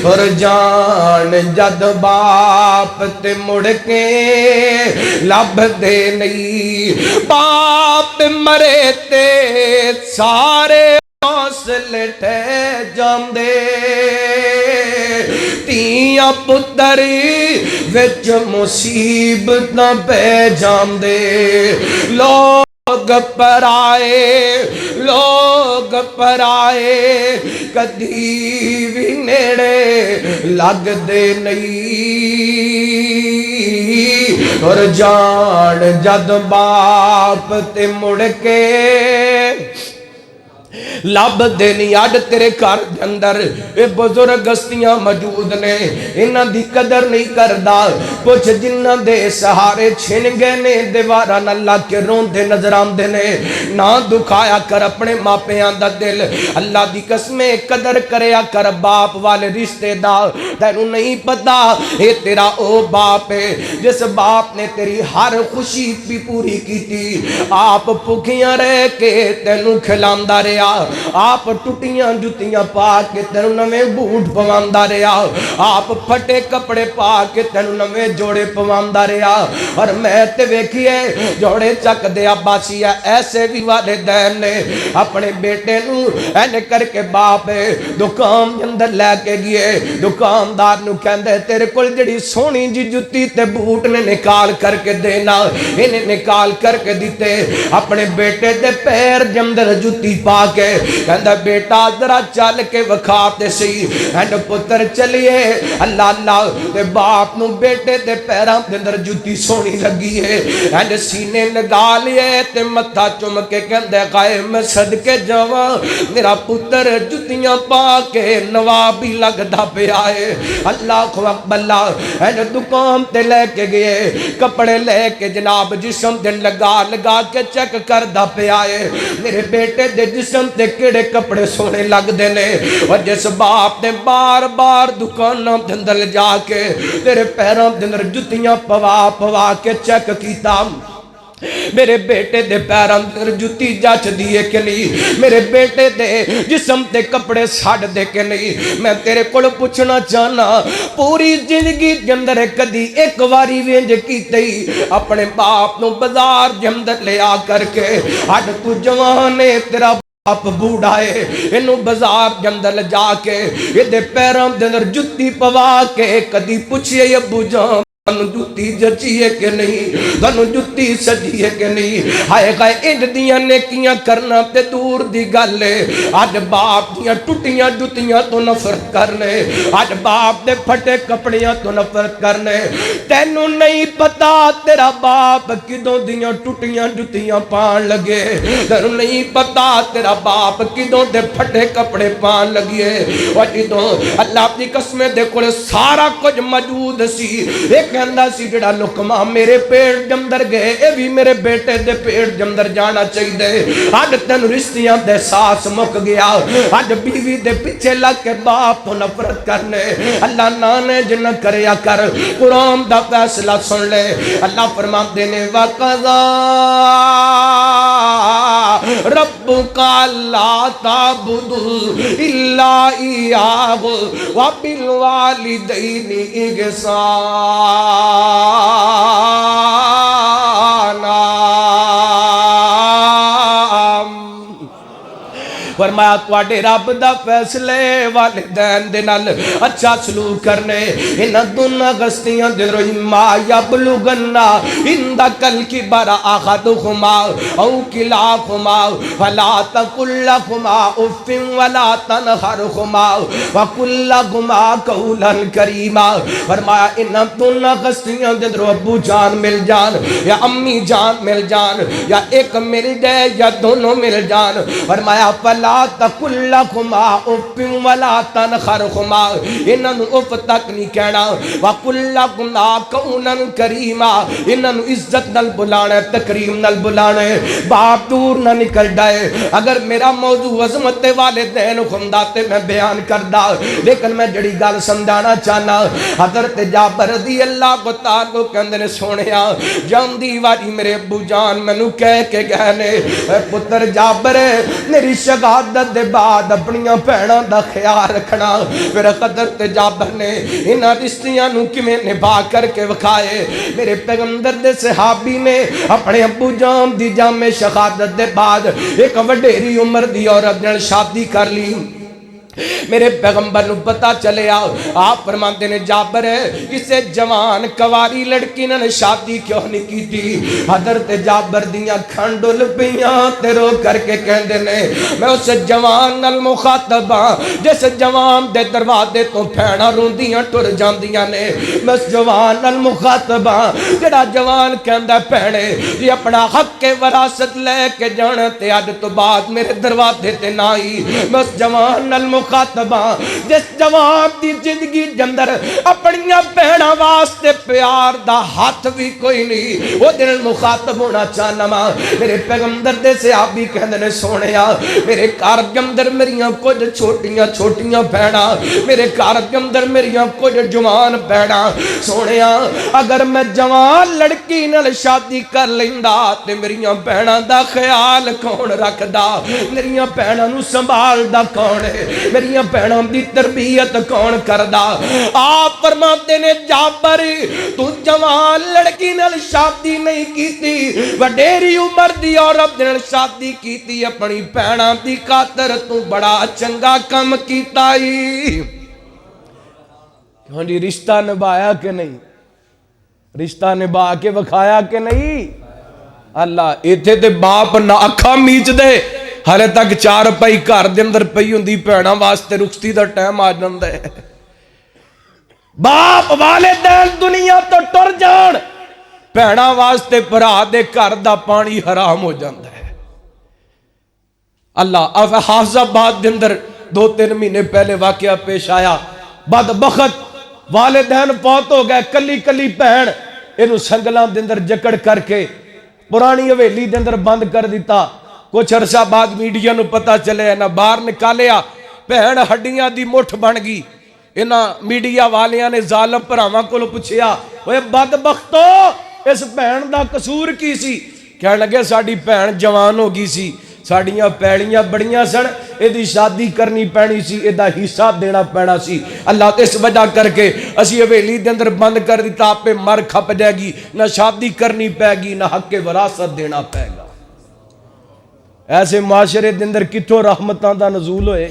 اور جان جد باپ تے مڑ کے لب دے نہیں. باپ مرے تے سارے حوصلے ٹھہ جاندے تیاں پتری وچ مصیبت نہ پہ جاندے. لوگ پرائے کدی بھی نیڑے لگ دے نہیں اور جان جد باپ تے مڑ کے لب دینی. اڈ تیرے گھر دے اندر اے بزرگ ہستیاں موجود نے انہاں دی قدر نہیں کردا. کچھ جنہاں دے سہارے چھن گئے نے دیواراں نال لگ کے روندے نظر آندے نے. نہ دکھایا کر اپنے ماپیاں دا دل. اللہ دی قسم قدر کریا کر باپ والے رشتے دا. تینوں نہیں پتا اے تیرا او باپ ہے جس باپ نے تیری ہر خوشی بھی پوری کیتی. آپ بھوکیاں رہ کے تینوں کھلاندا رہیا. آپ ٹوٹیاں جتیاں پا کے تینوں نویں بوٹ پواندا رہیا. آپ پھٹے کپڑے پا کے تینوں نویں جوڑے پواندا رہیا. اور میں تے ویکھیے جوڑے چک دے عباسیہ ایسے بھی والدین نے اپنے بیٹے نو این کر کے باپ دکان اندر لے کے گئے. دکاندار نو کہندے تیرے کول جڑی سونی جی جتی تے بوٹ نے نکال کر کے دینا. انہیں نکال کر کے دیتے. اپنے بیٹے دے پیر دے اندر جتی پا کے کہندا بیٹا ذرا چل کے وکھاتے سی. اینڈ پتر چلیے اللہ اللہ تے باپ نو بیٹے دے پیراں دے اندر جتی سونی لگی ہے. اینڈ سینے لگا لیے تے متھا چوم کے کہندا غائے میں صدقے جاواں میرا پتر جتیاں پا کے نوابی لگدا پیا ہے. اللہ اکبر. اینڈ دکان تے لے کے گئے کپڑے لے کے جناب جسم دے لگا کے چیک کردا پیا ہے میرے بیٹے دے جسم تے کیڑے کپڑے سونے لگ دے نے. اور جس باپ نے بار بار دکاناں دے اندر جا کے تیرے پیراں دے اندر جتیاں پوا کے چیک کیتا میرے بیٹے دے پیراں تے جُتی جچ دی ہے کہ نہیں، میرے بیٹے دے جسم تے کپڑے سڑ دے کہ نہیں۔ میں تیرے کول پوچھنا چاہنا، پوری زندگی دے اندر کدی ایک واری وینج کیتی اپنے باپ نو بازار دے اندر لے آ کر کے اج تو جوان ہے، تیرا باپ بوڑھا ہے، انہوں بازار دے اندر جا کے یہ دے پیراں دے اندر جُتی پوا کے کدی پوچھئے ابو جان تنو جُتی جچی ہے کہ نہیں، تنو جُتی سجی ہے کہ نہیں۔ ہائے گائے انج دیاں نیکیاں کرنا تے دور دی گل ہے، آج باپ دیاں ٹوٹیاں جُتیاں تو نفرت کرنے، آج باپ دے پھٹے کپڑیاں تو نفرت کرنے۔ تینوں نہیں پتا تیرا باپ کدوں دیاں ٹوٹیاں جُتیاں پان لگے، تینوں نہیں پتا تیرا باپ کدوں دے پھٹے کپڑے پان لگے۔ اور جدوں اللہ دی قسمیں دے کولے سارا کچھ موجود سی، ایک کہندا سی جڑا لقمہ میرے پیٹ جمدر گئے اے بھی میرے بیٹے دے پیٹ جمدر جانا چاہیے۔ آج تین رشتیاں دے ساس مک گیا، آج بیوی دے پیچھے لگ کے باپ تو نفرت کرنے۔ اللہ نانے جنہ کریا کر، قرآن دا فیصلہ سن لے۔ اللہ فرماتے نے وَقَضَى رَبُّكَ أَلَّا تَعْبُدُوا إِلَّا إِيَّاهُ وَبِالْوَالِدَيْنِ إِحْسَانًا۔ فرمایا تواڈے رب دا فیصلے والدین دے نال اچھا سلوک کرنے، انہاں دونوں غستیاں دے روئی ما یبلغن عندک الکبر احدہما او کلاہما فلا تقل لہما اف ولا تنہرہما وقل لہما قولا کریما۔ فرمایا انہاں دونوں غستیاں دے رو ابو جان مل جان یا امی جان مل جان یا ایک مل جائے یا دونوں مل جان، فرمایا فلا تقل لہما اف ولا تنہرہما، انہاں نو اف تک نہیں کہنا، وقل لہما قولا کریما، انہاں نو عزت نال بلانا، تکریم نال بلانا۔ باپ دور نہ نکل جائے۔ اگر میرا موضوع عظمت والدین ہوندا تے میں بیان کردا، لیکن میں جڑی گل سمجھانا چاہنا، حضرت جابر رضی اللہ تعالیٰ کہندے نے سونیا جاندی واری میرے ابو جان مینوں کہہ کے گئے نے، اے پتر جابر میری شہادت دے بعد اپنیاں بھیناں دا خیال رکھنا۔ پھر حضرت جابر نے انہاں رشتیاں نوں کیویں نبھا کر کے وکھائے۔ میرے پیغمبر دے صحابی نے اپنے ابو جان دی جامع شہادت دے بعد ایک وڈیری عمر دی عورت نال شادی کر لی۔ میرے پیغمبر نو پتا چلے آپ فرماتے نے جابر کسے جوان کواری لڑکی نے شادی کیوں نہیں کی تھی؟ حضرت جابر دیاں کھنڈل پیاں تے رو کر کے کہندے نے میں اس جوان نال مخاطب ہاں جس جوان دے دروازے تو پھیڑا روندیاں ٹر جاندیاں نے، میں اس جوان نال مخاطب ہاں جڑا جوان کہندا پھیڑے جی اپنا حق کے وراثت لے کے جانا تے اج تو بعد میرے دروازے تے نہ آئی۔ میں اس جوان نال مخاطباں جس جوان دی زندگی جندر اپنیاں بہناں واسطے پیار دا ہاتھ بھی کوئی نہیں، وہ دل مخاطب ہونا چاہنا ماں۔ میرے پیغمبر دے صحابی کہندے نے سونیا میرے گھر جندر میریاں کچھ چھوٹیاں چھوٹیاں بہناں، میرے گھر جندر میریاں کچھ جوان بہناں، سونیا اگر میں جوان لڑکی نال شادی کر لیندا تے میریاں بہناں دا خیال کون رکھدا، میریاں بہناں نو سنبھالدا کون ہے، میریاں بہناں دی تربیت کون کردا؟ آپ فرماتے نے جابر تو جوان لڑکی نال شادی نہیں کیتی، وڈیری عمر دی عورت نال شادی کیتی، اپنی بہناں دی خاطر تو بڑا چنگا کم کیتا ہی۔ ہاں جی رشتہ نبھایا کہ نہیں؟ رشتہ نبھا کے وکھایا کہ نہیں؟ اللہ ایتھے تے باپ نہ اکھاں میچ دے ہلے تک 4 پائی گھر دے اندر پئی ہوندی بھیناں واسطے رخصتی دا ٹائم آ جاندا ہے، باپ والدین دنیا تو ٹر جان بھیناں واسطے بھرا دے گھر دا پانی حرام ہو جاندا ہے۔ اللہ اب حافظ آباد دے اندر 2-3 مہینے پہلے واقعہ پیش آیا، بدبخت والدین فوت ہو گئے، کلی کلی بہن اینو سنگلاں دے اندر جکڑ کر کے پرانی حویلی دے اندر بند کر دیتا۔ کچھ عرصہ بعد میڈیا نو پتا چلے نہ باہر نکالیا، بہن ہڈیاں دی مٹھ بن گئی۔ انہاں میڈیا والیاں نے ظالم بھراواں کولوں پوچھیا اوے بدبختو اس بہن دا قصور کی سی؟ کہنے لگے ساڑی بہن جوان ہو گئی سی، ساڑیاں پیڑیاں بڑیاں سن، ایدی شادی کرنی پینی سی، ایدہ حصہ دینا پینا سی۔ اللہ اس وجہ کر کے اسی حویلی دے اندر بند کر دیتا، آپ پہ مر کھپ جائے گی، نہ شادی کرنی پے گی، نہ حق وراثت دینا پے گا۔ ایسے معاشرے دے اندر کتھوں رحمتاں دا نزول ہوئے،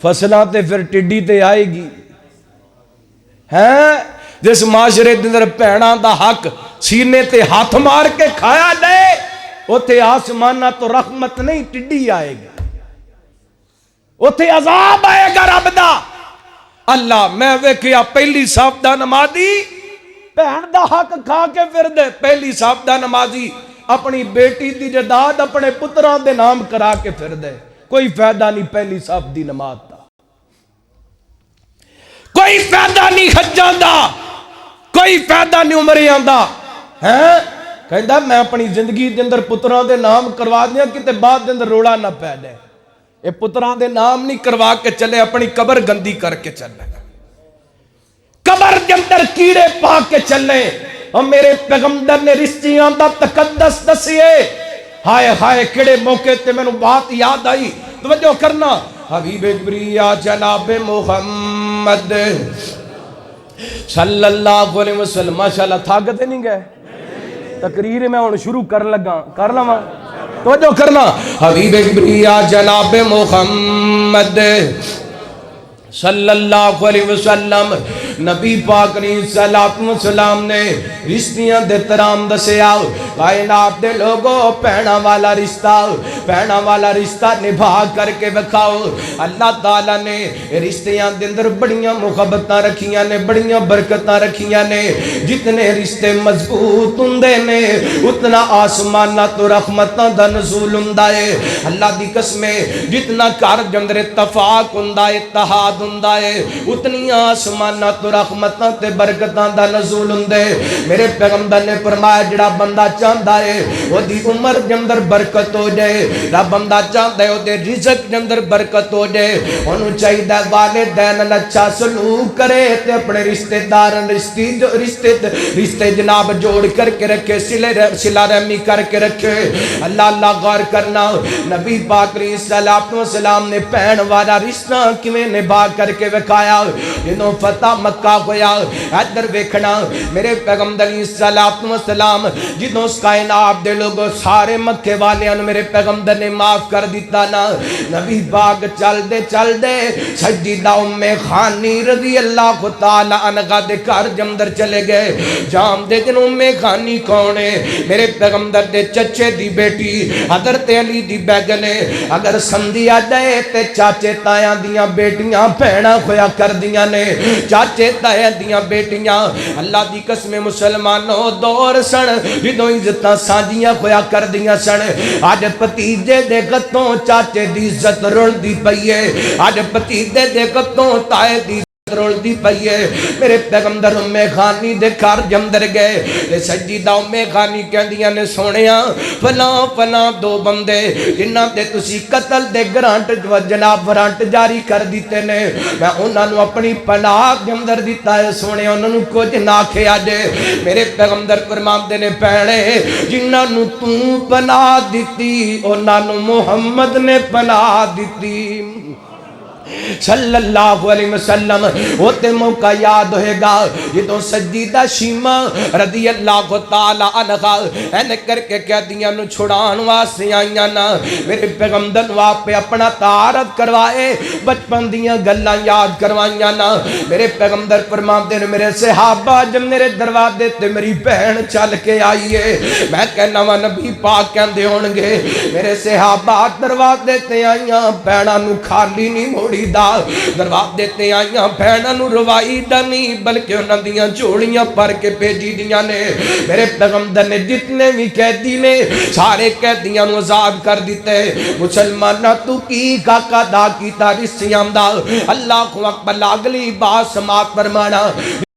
فصلاں تے پھر ٹڈی تے آئے گی۔ جس معاشرے دے اندر بھیناں دا حق سینے تے ہاتھ مار کے کھایا جائے، اوتھے آسمانہ تو رحمت نہیں، ٹڈی آئے گی، اوتھے عذاب آئے گا رب دا۔ اللہ میں ویکھیا پہلی صاحب دا نمازی بہن دا حق کھا کے پھر دے، پہلی صاحب دا نمازی اپنی بیٹی دی جداد اپنے پتراں دے نام کرا کے پھر دے، کوئی فائدہ نہیں پہلی صاحب دی نماز دا، کوئی فائدہ نہیں حجاں دا، کوئی فائدہ نہیں عمریاں دا۔ کہندا میں اپنی زندگی دے اندر پتراں دے نام کروا دیا کتے بعد دے اندر روڑا نہ پے جائے، اے پتراں دے نام نہیں کروا کے چلے، اپنی قبر گندی کر کے چلے، قبر دے اندر کیڑے پا کے چلے۔ اور میرے پیغمبر نے رشتیاں دا تقدس دسیے، ہائے ہائے کڑے موقع تے میں نے بات یاد آئی، توجہ کرنا، حبیب بریا جناب محمد صلی اللہ علیہ وسلم، ماشاءاللہ تھاکتے نہیں گئے، تقریر میں ہوں شروع کر لگا، کر لما توجہ کرنا، حبیب بریا جناب محمد صلی اللہ علیہ وسلم، نبی پاک علیہ السلام نے رشتیاں دے ترام دسے آؤ، کائنات دے لوگوں پہنا والا رشتہ نبھا کر کے بکھاؤ۔ اللہ تعالیٰ نے رشتیاں دے اندر بڑیاں محبتاں رکھیاں نے، بڑیاں برکتاں رکھیاں نے، جتنے رشتے مضبوط ہندے نے اتنا آسمانہ تو رحمتاں دا نزول ہندا ہے۔ اللہ دی قسمیں جتنا کار جندر اتفاق ہندا ہے، اتحاد ہندا ہے، اتنی آسمانہ تو رحمتاں تے برکتاں دا نزول ہندے۔ میرے پیغمبر نے فرمایا جڑا بندہ چاہندا ہے وہ دی عمر دے اندر برکت ہو جائے، جڑا بندہ چاہندا ہے وہ دے رزق دے اندر برکت ہو جائے، انہوں چاہیے والدین نال اچھا سلوک کرے تے اپنے رشتہ دارن رشتے جناب جوڑ کر کے رکھے، صلہ رحمی کر کے رکھے۔ اللہ غور کرنا، نبی پاک علیہ السلام نے پہن والا رشتہ کیویں نبھا کر کے وکھایا۔ جنہوں فتح مکہ ہویا، ادھر ویکھنا میرے پیغمبر علیہ السلام جنہوں اس کائنات دے لوگوں سارے مکے والیاں میرے پیغمبر نے معاف کر دیتا نا، نبی پاک چل دے سجدہ ام خانی رضی اللہ تعالی عنہا دے گھر جمدر چلے گئے۔ جام دے جن ام خانی کون ہے؟ میرے پیغمبر دے چچے دی بیٹی حضرت علی دی بیگن ہے۔ اگر سمدھی آ جائے تے چاچے تایاں دیاں بیٹیاں بہناں ہویا کر دیاں نے، چاچے تایاں دیاں بیٹیاں اللہ دی قسم مسلمانوں دور سن جدوں عزتاں سانجیاں ہویا کر دیاں سن۔ آج پتیجے دے گتوں چاچے دی عزت رول دی پئی ہے، آج پتیجے دے گتوں تائے دی رول دی پئی ہے۔ میرے پیغمبر ام خانی دے گھر جمدر گئے تے سجدہ ام خانی کہندیاں نے سونیاں فلاں دو بندے جنہاں تے تسی قتل دے گرانٹ جناب وارنٹ جاری کر دیتے نے، میں انہاں نو اپنی پناہ جمدر دیتا ہے سونے، انہاں نو کچھ نہ کھیا جے۔ میرے پیغمبر فرماندے نے پہنے جنہاں نو تو پناہ دیتی انہاں نو محمد نے پناہ دیتی صلی اللہ علیہ وسلم۔ ہوتے موقع یاد ہوئے گا جدوں سجدہ شیمہ رضی اللہ تعالی عنہا اینے کر کے کہہ دیاں نو چھڑان واسطے آئیاں نا، میرے پیغمبر نو آپ پہ اپنا تعارف کروائے، بچپن دیاں گلاں یاد کروائیاں نا۔ میرے پیغمبر فرماتے نے میرے صحابہ جب میرے دروازے تے میری بہن چل کے آئیے، میں کہنا وا نبی پاک کہندے ہونگے میرے صحابہ دروازے تے آئیاں بہناں نو خالی نہیں موڑی دا، دروازے دیتے آئیاں بہناں نو روائی دا نہیں بلکہ انہاں دیاں جوڑیاں پر کے بھیجی دیاں نے۔ میرے پیغمبر نے جتنے بھی قیدی نے سارے قیدیاں نو آزاد کر دیتے۔ مسلمانہ تو کی کا دا کیتا رشتیاں دا، اللہ اکبر اگلی بات سماعت فرمانا۔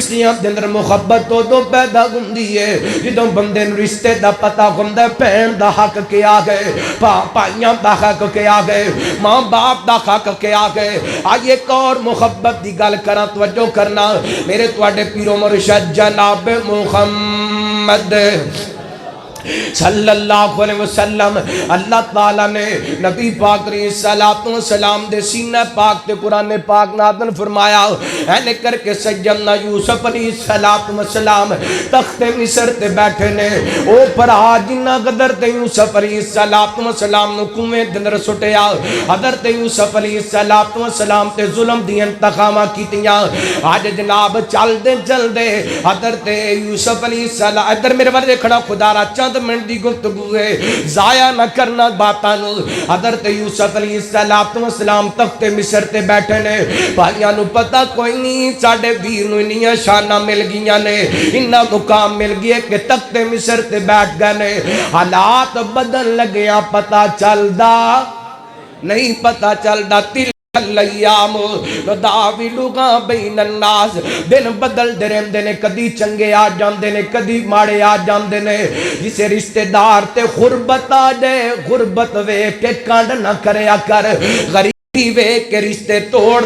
رشتیاں دے اندر محبت تو پیدا ہوندی ہے جدوں بندے نو رشتے دا پتہ ہوندا ہے، بہن دا حق کیا گئے، بھائیاں دا حق کیا گئے، ماں باپ دا حق کیا گئے۔ آئیے ایک اور محبت دی گل کراں، توجہ کرنا میرے تواڈے پیرو مرشد جناب محمد صلی اللہ علیہ وسلم اللہ تعالیٰ نے نبی پاک علیہ السلام دے سینہ پاک تے قرآن پاک نازل فرمایا اینے کر کے سیدنا یوسف علیہ السلام تخت مصر تے بیٹھے نے او پر جنہ قدر تے یوسف علیہ السلام نو کنویں دندر سٹیا حضرت یوسف علیہ السلام تے ظلم دی انتقامہ کیتیاں آج جناب چل دے حضرت یوسف علیہ السلام ادھر میرے والے کھڑا خدا را چند منٹ دی گفتگو ہے ضائع نہ کرنا باتاں نو حضرت یوسف علیہ السلام تخت مصر تے بیٹھے نے بھائیاں نو پتہ کوئی نہیں ساڈے ویر نو انیاں شاناں مل گئیاں نے انہاں مقام مل گئے کہ تخت مصر تے بیٹھ گئے نے حالات بدل لگیاں پتہ چلدا نہیں پتہ چلدا الایام نداولھا بین الناس دن بدل دے رہندے نے کدی چنگے آ جاندے نے کدی ماڑے آ جاندے نے جسے رشتہ دار تے غربت آ جائے غربت ویکھ کے کانڈ نہ کریا کر غریب ویکھ کے رشتے توڑ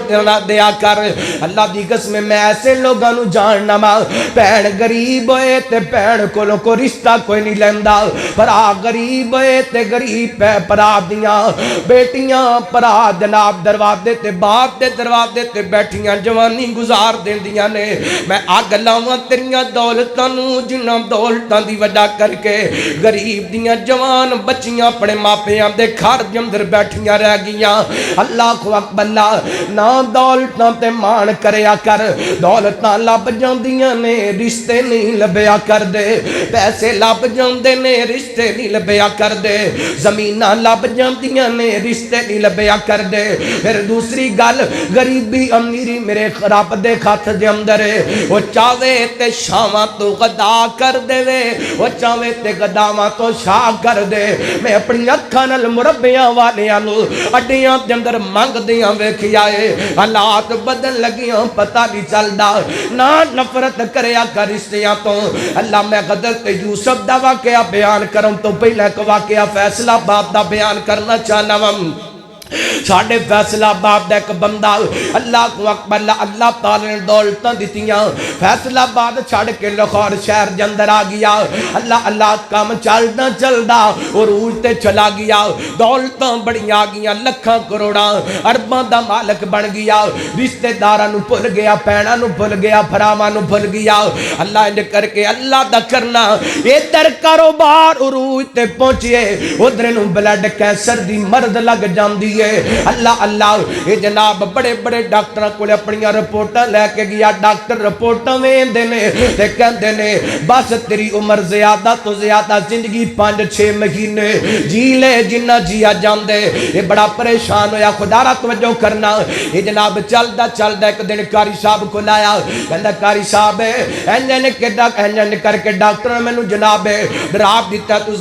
دیا کر اللہ دی قسم میں ایسے لوگاں نو جاننا ماں بہن غریب ہوئے تے بہن کولوں کو رشتہ کوئی نہیں لیندا بھرا غریب ہوئے تے غریب بھرا دیاں بیٹیاں بھرا جناب دروازے تے باپ دے دروازے تے بیٹھیاں جوانی گزار دیندیاں نے میں اگ لاواں تیریاں دولتاں نو جنہاں دولتاں دی وجہ کر کے غریب دیاں جوان بچیاں اپنے ماپیاں دے گھر دے اندر بیٹھیاں رہ گئیاں اللہ کو اکبر نہ دولتاں تے مان کریا کر دولتاں لب جاندیاں نے رشتے نہیں لبیا کر دے پیسے لب جاندے نے رشتے نہیں لبیا کر دے زمیناں لب جاندیاں نے رشتے نہیں لبیا کر دے پھر دوسری گل غریبی امیری میرے رب دے ہاتھ دے اندر ہے وہ چاہے تے شاواں تو غدا کر دے وہ چاہے تے غداواں تو شاہ کر دے میں اپنی اکھاں نال مربیاں والیاں نو اڈیاں دے اندر منگ دیاں ویکھیا اے حالات بدل لگیاں پتہ نہیں چلدا نہ نفرت کریا کر رشتیاں تو اللہ میں حضرت یوسف دا واقعہ بیان کروں تو پہلے ایک واقعہ فیصلہ آباد دا بیان کرنا چاہنا ہوں ساڑھے فیصلہ آباد دا ایک بندہ اللہ کو اکبر اللہ تعالی نے دولتاں دیتیاں فیصلہ آباد چھڑ کے لاہور شہر دے اندر آ گیا اللہ کام چلدا عروج تے چلا گیا دولتاں بڑیاں آ گیا لکھاں کروڑاں ارباں دا مالک بن گیا رشتہ داراں نو بھول گیا بہناں نو بھول گیا بھراواں نو بھول گیا اللہ انج کر کے اللہ دا کرنا ادھر کاروبار عروج تے پہنچے ادھر نو بلڈ کینسر دی مرض لگ جاندی اللہ یہ جناب بڑے بڑے ڈاکٹر کو اپنی رپورٹاں لے کے گیا ڈاکٹر رپورٹاں ویندے نے تے کہندے نے بس تیری عمر زیادہ تو زیادہ زندگی 5-6 مہینے جی لے جنہ جیا جاندے یہ بڑا پریشان ہویا خدا را توجہ کرنا یہ جناب چلدا ایک دن کاری صاحب کو لایا کہندا کاری صاحب انجن کر کے ڈاکٹر نے مینوں جناب ڈراپ دیتا تو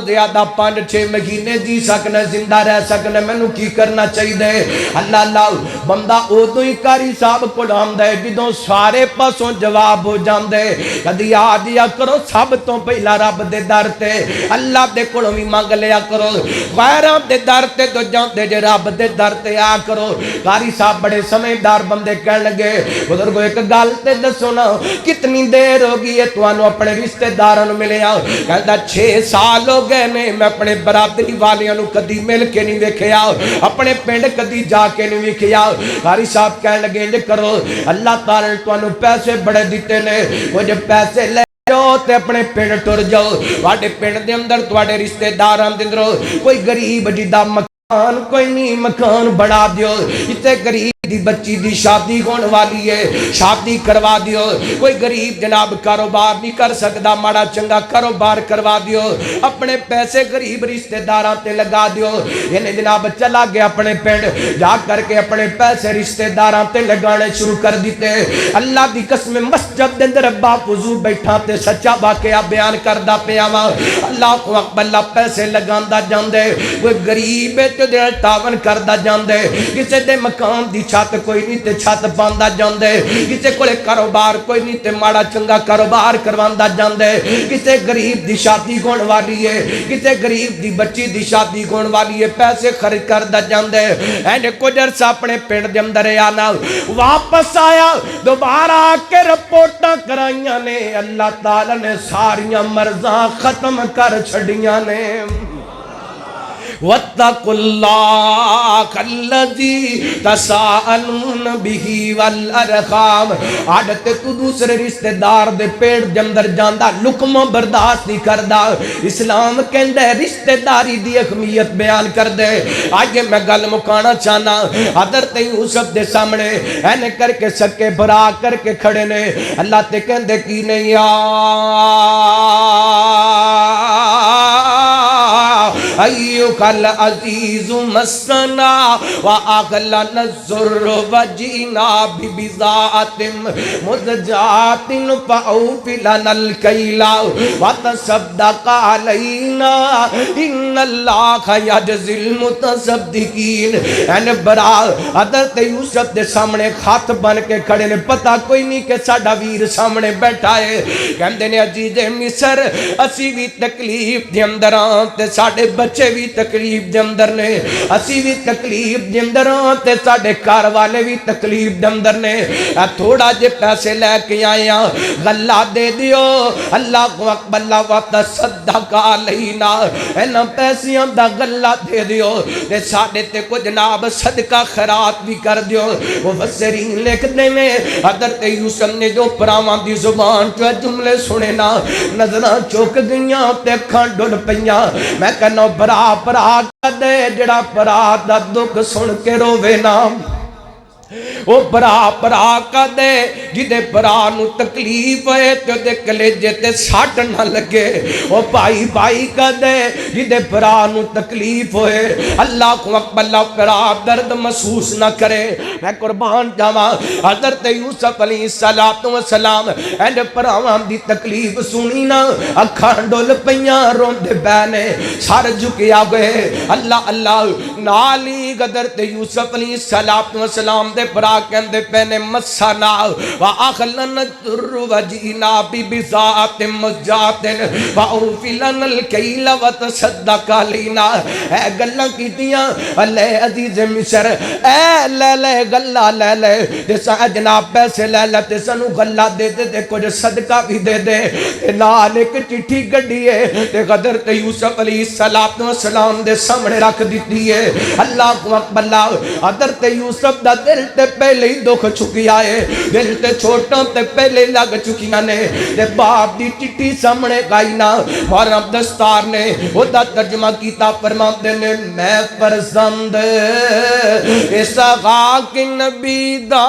زیادہ 5-6 مہینے جی سکنا زندہ رہ سکنا مینوں کی کرنا چاہیے اللہ بندہ ادو ہی کاری صاحب کو آندا ہے جدوں سارے پاسوں جواب ہو جاندے کدی آ جیا کرو سب تو پہلا رب دے در تے اللہ دے کولوں وی منگ لیا کرو غیراں دے در تے تو جاندے جے رب دے در تے آ کرو کاری صاحب بڑے سمجھدار بندے کہن لگے بزرگو ایک گل تے دسو نا کتنی دیر ہو گئی ہے تانوں اپنے رشتہ داراں نوں ملیا کہندا 6 سال ہو گئے نے میں اپنے برادری والیاں نوں کدی مل کے نہیں ویکھیا اپنے پنڈ کدی جا کے نہیں ویکھیا قاری صاحب کہن لگے انج کرو اللہ تعالی نے تانوں پیسے بڑے دیتے نے وہ جب پیسے لے جاؤ تے اپنے پنڈ ٹر جاؤ تواڈے پنڈ دے اندر تواڈے رشتہ داراں دے اندر کوئی غریب جدا مکان کوئی نہیں مکان بڑھا دیو تے غریب دی بچی دی شادی ہون والی ہے شادی کروا دیو کوئی غریب جناب کاروبار نہیں کر سکدا ماڑا چنگا کاروبار کروا دیو اپنے پیسے غریب رشتہ داراں تے لگا دیو یعنی جناب چلا گیا اپنے پنڈ جا کر کے اپنے پیسے رشتہ داراں تے لگانے شروع کر دیتے اللہ دی قسم مسجد دے اندر ابا وضو بیٹھا تے سچا واقعہ بیان کردا پیا وا اللہ کو اکبر پیسے لگاندا جاندے کوئی غریب تے تعاون کردا جاندے کسے دے مکان دی چھت کوئی نہیں تے چھت پاندا جاندے کسے کولے کاروبار کوئی نہیں تے ماڑا چنگا کاروبار کرواندا جاندے کسے غریب دی شادی ہون والی ہے کسے غریب دی بچی دی شادی ہون والی ہے پیسے خرچ کردا جاندے اینڈ کچھ عرصہ اپنے پنڈ دے اندر آنا واپس آیا دوبارہ آ کے رپورٹاں کرائیاں نے اللہ تعالی نے ساریاں مرضاں ختم کر چھڑیاں نے وَاتَّقُوا اللَّهَ الَّذِي تَسَاءَلُونَ بِهِ وَالْأَرْحَامَ آڑتے تو دوسرے رشتہ دار دے پیڑ دے اندر جاندہ لکمہ برداشت نہیں کردہ اسلام کہندہ ہے رشتہ داری دی اہمیت بیان کر دے آگے میں گل مکانا چاہنا حضرت یوسف دے سامنے اینے کر کے سکے برا کر کے کھڑے نے اللہ تے کہندے کی نہیں ایوکا العزیز مسنا وآغلن الزر وجینا ببزاعت مزجات فأوفلن الکیلا وتصدق علینا ان اللہ یجزی المتصدقین این برا حضرت یوسف دے سامنے خط بن کے کھڑے نے پتہ کوئی نہیں کہ ساڑھا ویر سامنے بیٹھا ہے کہندے نے عزیز مصر اسی بھی تکلیف دے اندر آتے ساڑھے بچے بھی تکلیف دے اندر نے اسی بھی تکلیف دے اندر تے ساڈے گھر والے بھی تکلیف دے اندر نے تھوڑا جے پیسے لے کے آیا غلہ دے دیو اللہ اکبر اللہ وتصدق علینا اینا پیسیاں دا غلہ دے دیو تے ساڈے تے کو جناب صدقہ خیرات بھی کر دیو مفسرین لکھ دے میں حضرت یوسف نے جو پراواں دی زبان جو جملے سنے نا نظراں چوک گئیاں تے اکھاں ڈل پیاں میں کہنا برا دے جڑا برا دا دکھ سن کے روے نام وہ برا کا دے جدے برا نو تکلیف ہے تو دے کلیجے تے ساٹھ نہ لگے وہ بھائی کا دے جدے برا نو تکلیف ہوئے اللہ کو اکبر برا درد محسوس نہ کرے میں قربان جاواں حضرت یوسف علیہ السلام اینڈ پراواں دی تکلیف سنی نا اکھاں ڈول پیاں روندے بینے سر جھکیا گئے اللہ نالی حضرت یوسف علیہ السلام دے برا کہندے پینے مسانا وآخلن الدر وجینا ببزاعت مزجات وآوفلن الکیل وتصدق علینا اے گلہ کی دیاں لے عزیز مصر اے لے گلہ لے جیسا جناب پیسے لے تیسانو گلہ دے دے کچھ صدقہ بھی دے دے نال ایک چٹھی گڑی ہے تے حضرت یوسف علیہ السلام دے سامنے رکھ دیتی ہے اللہ کو اکبر حضرت یوسف دا دل تے پہلے ہی دکھ چکی آئے دل تے چھوٹاں تے پہلے لگ چکی نے تے باپ دی چٹھی سامنے گائینا مولانا دستار نے وہ دا ترجمہ کیتا فرماندے نے میں فرزند اسحاق نبی دا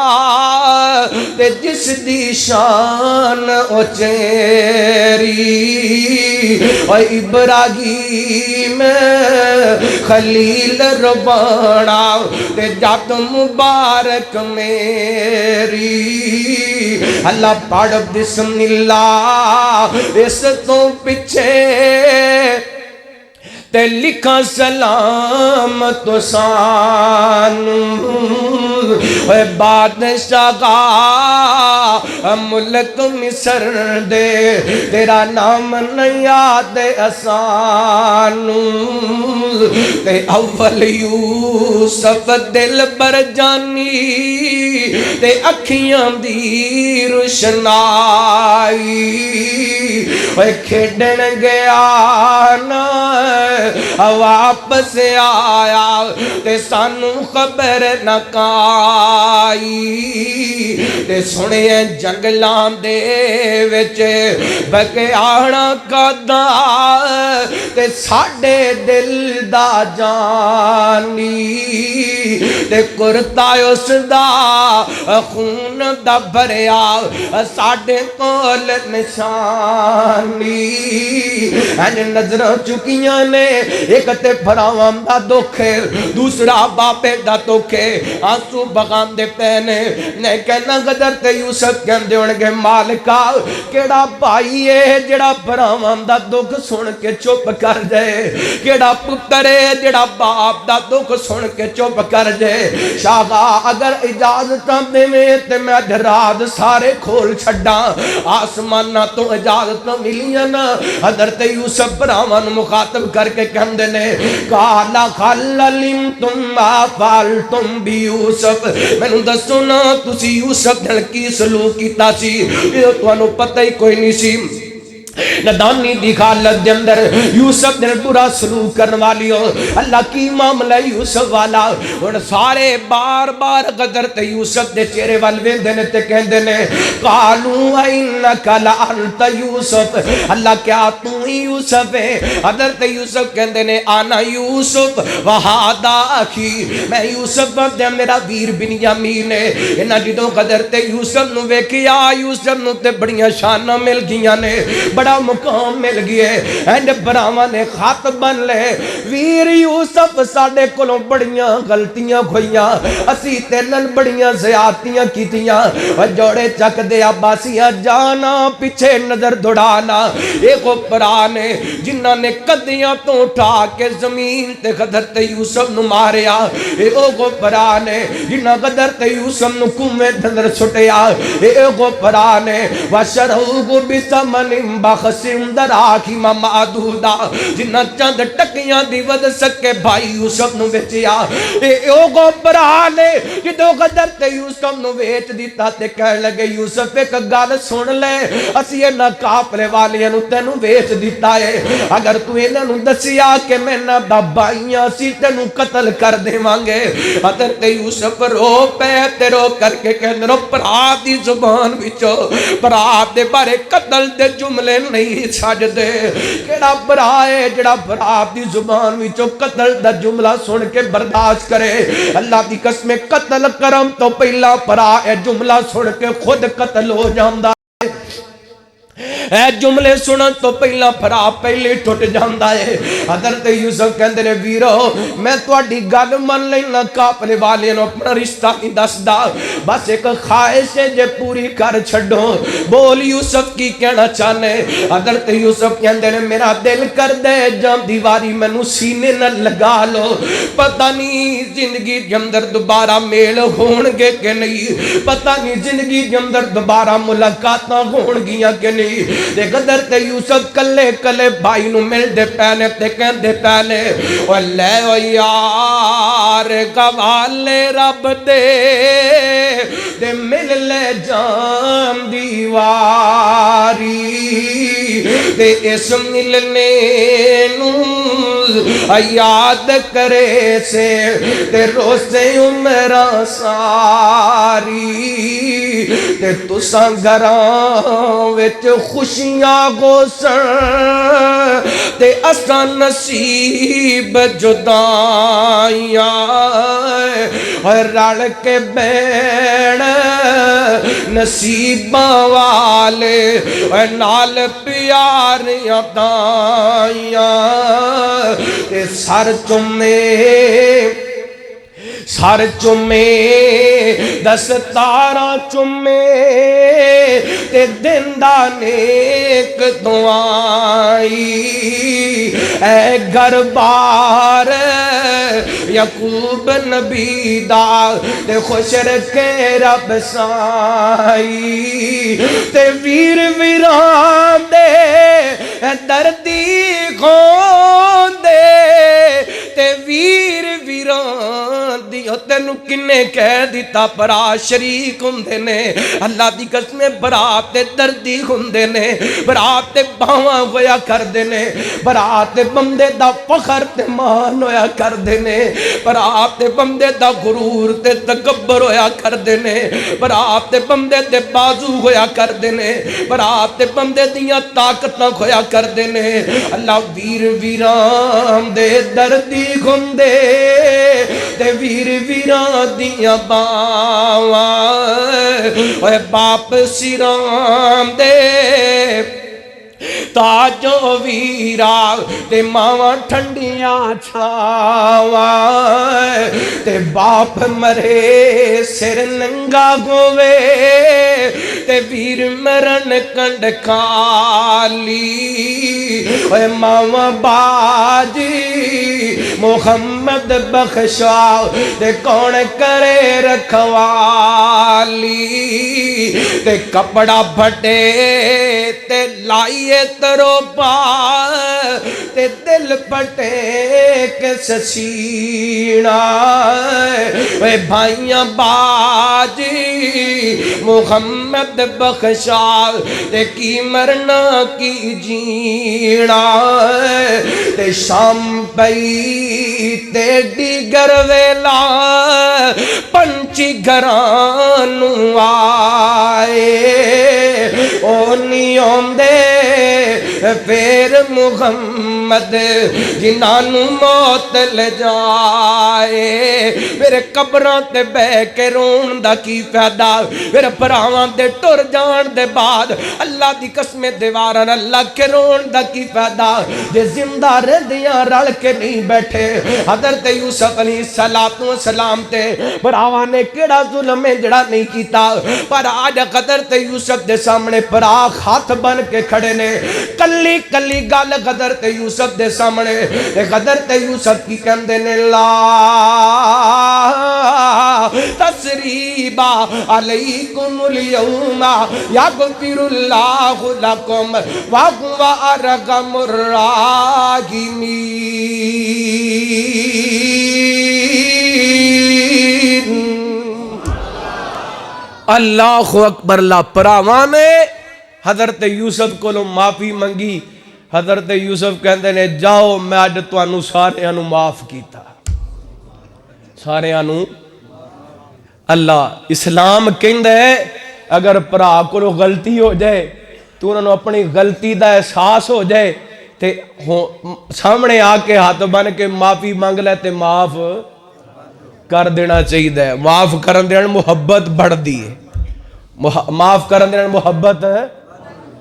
تے جس دی شان اچیری و ابراہیم خلیل ربانا تے جات مبارک میری اللہ پڑھ بسم اللہ اس تو پچھے تے لکھا سلام تو سانو اے بادشاہ ملک مصر دے تیرا نام نہیں یاد اسانو تے اول یوسف دل بر جانی تے اکھیاں دی روشنائی اے کھیڈن گیا نا واپس آیا تے سانو خبر نہ کائی تے سنے جنگلان دے وچ بگیاڑا کدا تے ساڑے دل دا جانی تے کرتا اس دا خون دا بھریا ساڑے کول نشانی این نظر چکیاں نے ایک تے بھراواں دا دکھے دوسرا باپے دا دکھے آنسو بغان دے پینے نے کہنا حضرت یوسف کہندے ہونگے مالکا کیڑا بھائی ہے جڑا بھراواں دا دکھ سن کے چپ کر کر جائے کیڑا پتر ہے جڑا باپ دا دکھ سن کے چپ کر جائے شاہا اگر اجازت دے تے میں رات سارے کھول چھڑا آسمانہ تو اجازت ملیاں نا حضرت یوسف براہمن مخاطب کر کے کہندے نے کالا خللم تم ما فعلتم بی یوسف میں نو دسو نا تسی یوسف نال کی سلوک کیتا سی یہ تانوں پتہ ہی کوئی نہیں سی ندانی دی حالت دے اندر یوسف نے برا سلوک کرنے والی ہو اللہ کی معاملہ یوسف والا اور سارے بار بار غدر تے یوسف دے چہرے وال ویندے نے تے کہندے نے قالوا انک لانت یوسف اللہ کیا تو ہی یوسف ہے حضرت یوسف کہندے نے انا یوسف وہذا اخی میں یوسف تے میرا ویر بنیامین ہے انہاں جدوں غدر تے یوسف نو ویکھیا یوسف نو تے بڑیاں شاناں مل گیاں نے بڑا مقام مل گیا اینڈ براہمن نے خط بن لے ویر یوسف ساڈے کولوں بڑیاں غلطیاں کھوئیاں اسی تینن بڑیاں زیادتیاں کیتیاں جوڑے چک دے عباسیاں جانا پیچھے نظر دوڑانا ایک پرا نے جنہاں نے قدیاں تو اٹھا کے زمین تے غدر تے یوسف نو ماریا ایک پرا نے جنہاں غدر تے یوسف نو کنویں اندر سٹیا ایک پرا نے وشروہ بثمن بخسم در آخی معدودا جنہ چند ٹکیاں دی ود سکے بھائی یوسف نو بیچیا او گو برانے جدو غدر تے یوسف نو بیچ دیتا تے کہنے لگے یوسف ایک گال سن لے اسی یہ نہ کافلے والیاں نو تے نو بیچ دیتا ہے اگر تو انہاں نو دسیا کہ میں نہ بابائیاں سی تے نو قتل کر دے مانگے حضرت یوسف رو پہ تے رو کر کے کہنے رو پرا دی زبان بچو پرا دے بارے قتل دے جملے نہیں چھاڑ دے کیڑا برائے جڑا برا دی زبان وچوں قتل دا جملہ سن کے برداشت کرے اللہ دی قسم قتل کرم تو پہلا برا اے جملہ سن کے خود قتل ہو جاندا اے جملے سنن تو پہلا پھرا پہلے ٹوٹ جاندا ہے حضرت یوسف کہندے نے ویرو میں تہاڈی گل من لینا قافلے والے نو اپنا رشتہ نہیں دسدا بس ایک خواہش ہے جے پوری کر چھڈو بول یوسف کی کہنا چاہنے حضرت یوسف کہندے نے میرا دل کر دے جام دیواری مینوں سینے نہ لگا لو پتہ نہیں زندگی دے اندر دوبارہ میل ہون گے کہ نہیں پتہ نہیں زندگی دے اندر دوبارہ ملاقاتاں ہون گیاں کہ نہیں دے غدر تے یوسف کلے کلے بھائی نو مل دے پہنے تے کہن دے پہنے او لے او یار گوالے رب دے مل لے جام دیواری دے اس ملنے نو یاد کرے سے تے روزے عمرہ ساری تے تساں گھراں وچ خوشیاں گوسن تے اساں نصیب جدائیاں رل کے بین نصیباں والے نال پیاریاں دائیاں تے سر چومے دستاراں چومے تے دندا نیک دعائی اے گھر بار یعقوب نبی دا تے خوش رکھے رب سائی تے ویر ویران دے دردی خون دے تے ویر ویران دیو تینو کنے کہہ دیتا برا شریک ہوندے نے اللہ دی قسم برات تے دردی ہوندے نے برات تے باواں ہویا کردے نے برات تے بندے دا فخر تے مان ہویا کردے نے برات تے بندے دا غرور تے تکبر ہویا کردے نے برات تے بندے دے بازو ہویا کردے نے برات تے بندے دیاں طاقتاں ہویا کردے نے اللہ ویر ویران دے دردی ہوندے تے ویر ویران دیاں باواں اے باپ سیران دے تاجو ویرا تے ماواں ٹھنڈیاں چھاواں تے باپ مرے سر ننگا ہووے تے ویر مرن کنڈ کالی اے ماواں باجی محمد بخشا تے کون کرے رکھوالی تے کپڑا پھٹے تے لائیے ترو پا تے دل پھٹے کس سینا اے بھائیاں باجی محمد بخشا تے کی مرنا کی جینا تے شام پئی تے ڈیگر ویلا پنچی گھرانو آئے او نیوں دے پھر محمد جنانو موت لے جائے میرے قبران تے بے کے رون دا کی فیدہ میرے پراوان دے ٹر جان دے بعد اللہ دی قسم دیواران اللہ کے رون دا کی فیدہ دے زندہ ردیاں رل کے نہیں بیٹھے حضرت یوسف علیہ السلام تے پراوان نے کیڑا ظلم میں جڑا نہیں کیتا پر آج حضرت یوسف دے سامنے پراخ ہاتھ بن کے کھڑے نے کلی کلی گال حضرت یوسف دے سامنے حضرت یوسف کی کہندے نے لا تسریبا علیکم اليوم یغفر اللہ لکم وہو ارحم الراحمین اللہ اکبر لا پراوان نے حضرت یوسف کو لو معافی منگی حضرت یوسف کہندے نے جاؤ میں اج تانوں سارے انو معاف کیتا سارے انو اللہ اسلام کہندا ہے اگر پرا کو غلطی ہو جائے تو انہوں اپنی غلطی دا احساس ہو جائے تے سامنے آ کے ہاتھ بن کے معافی مانگ لے تے معاف کر دینا چاہیے معاف کرن دینا محبت بڑھ دیئے معاف کرن دینا محبت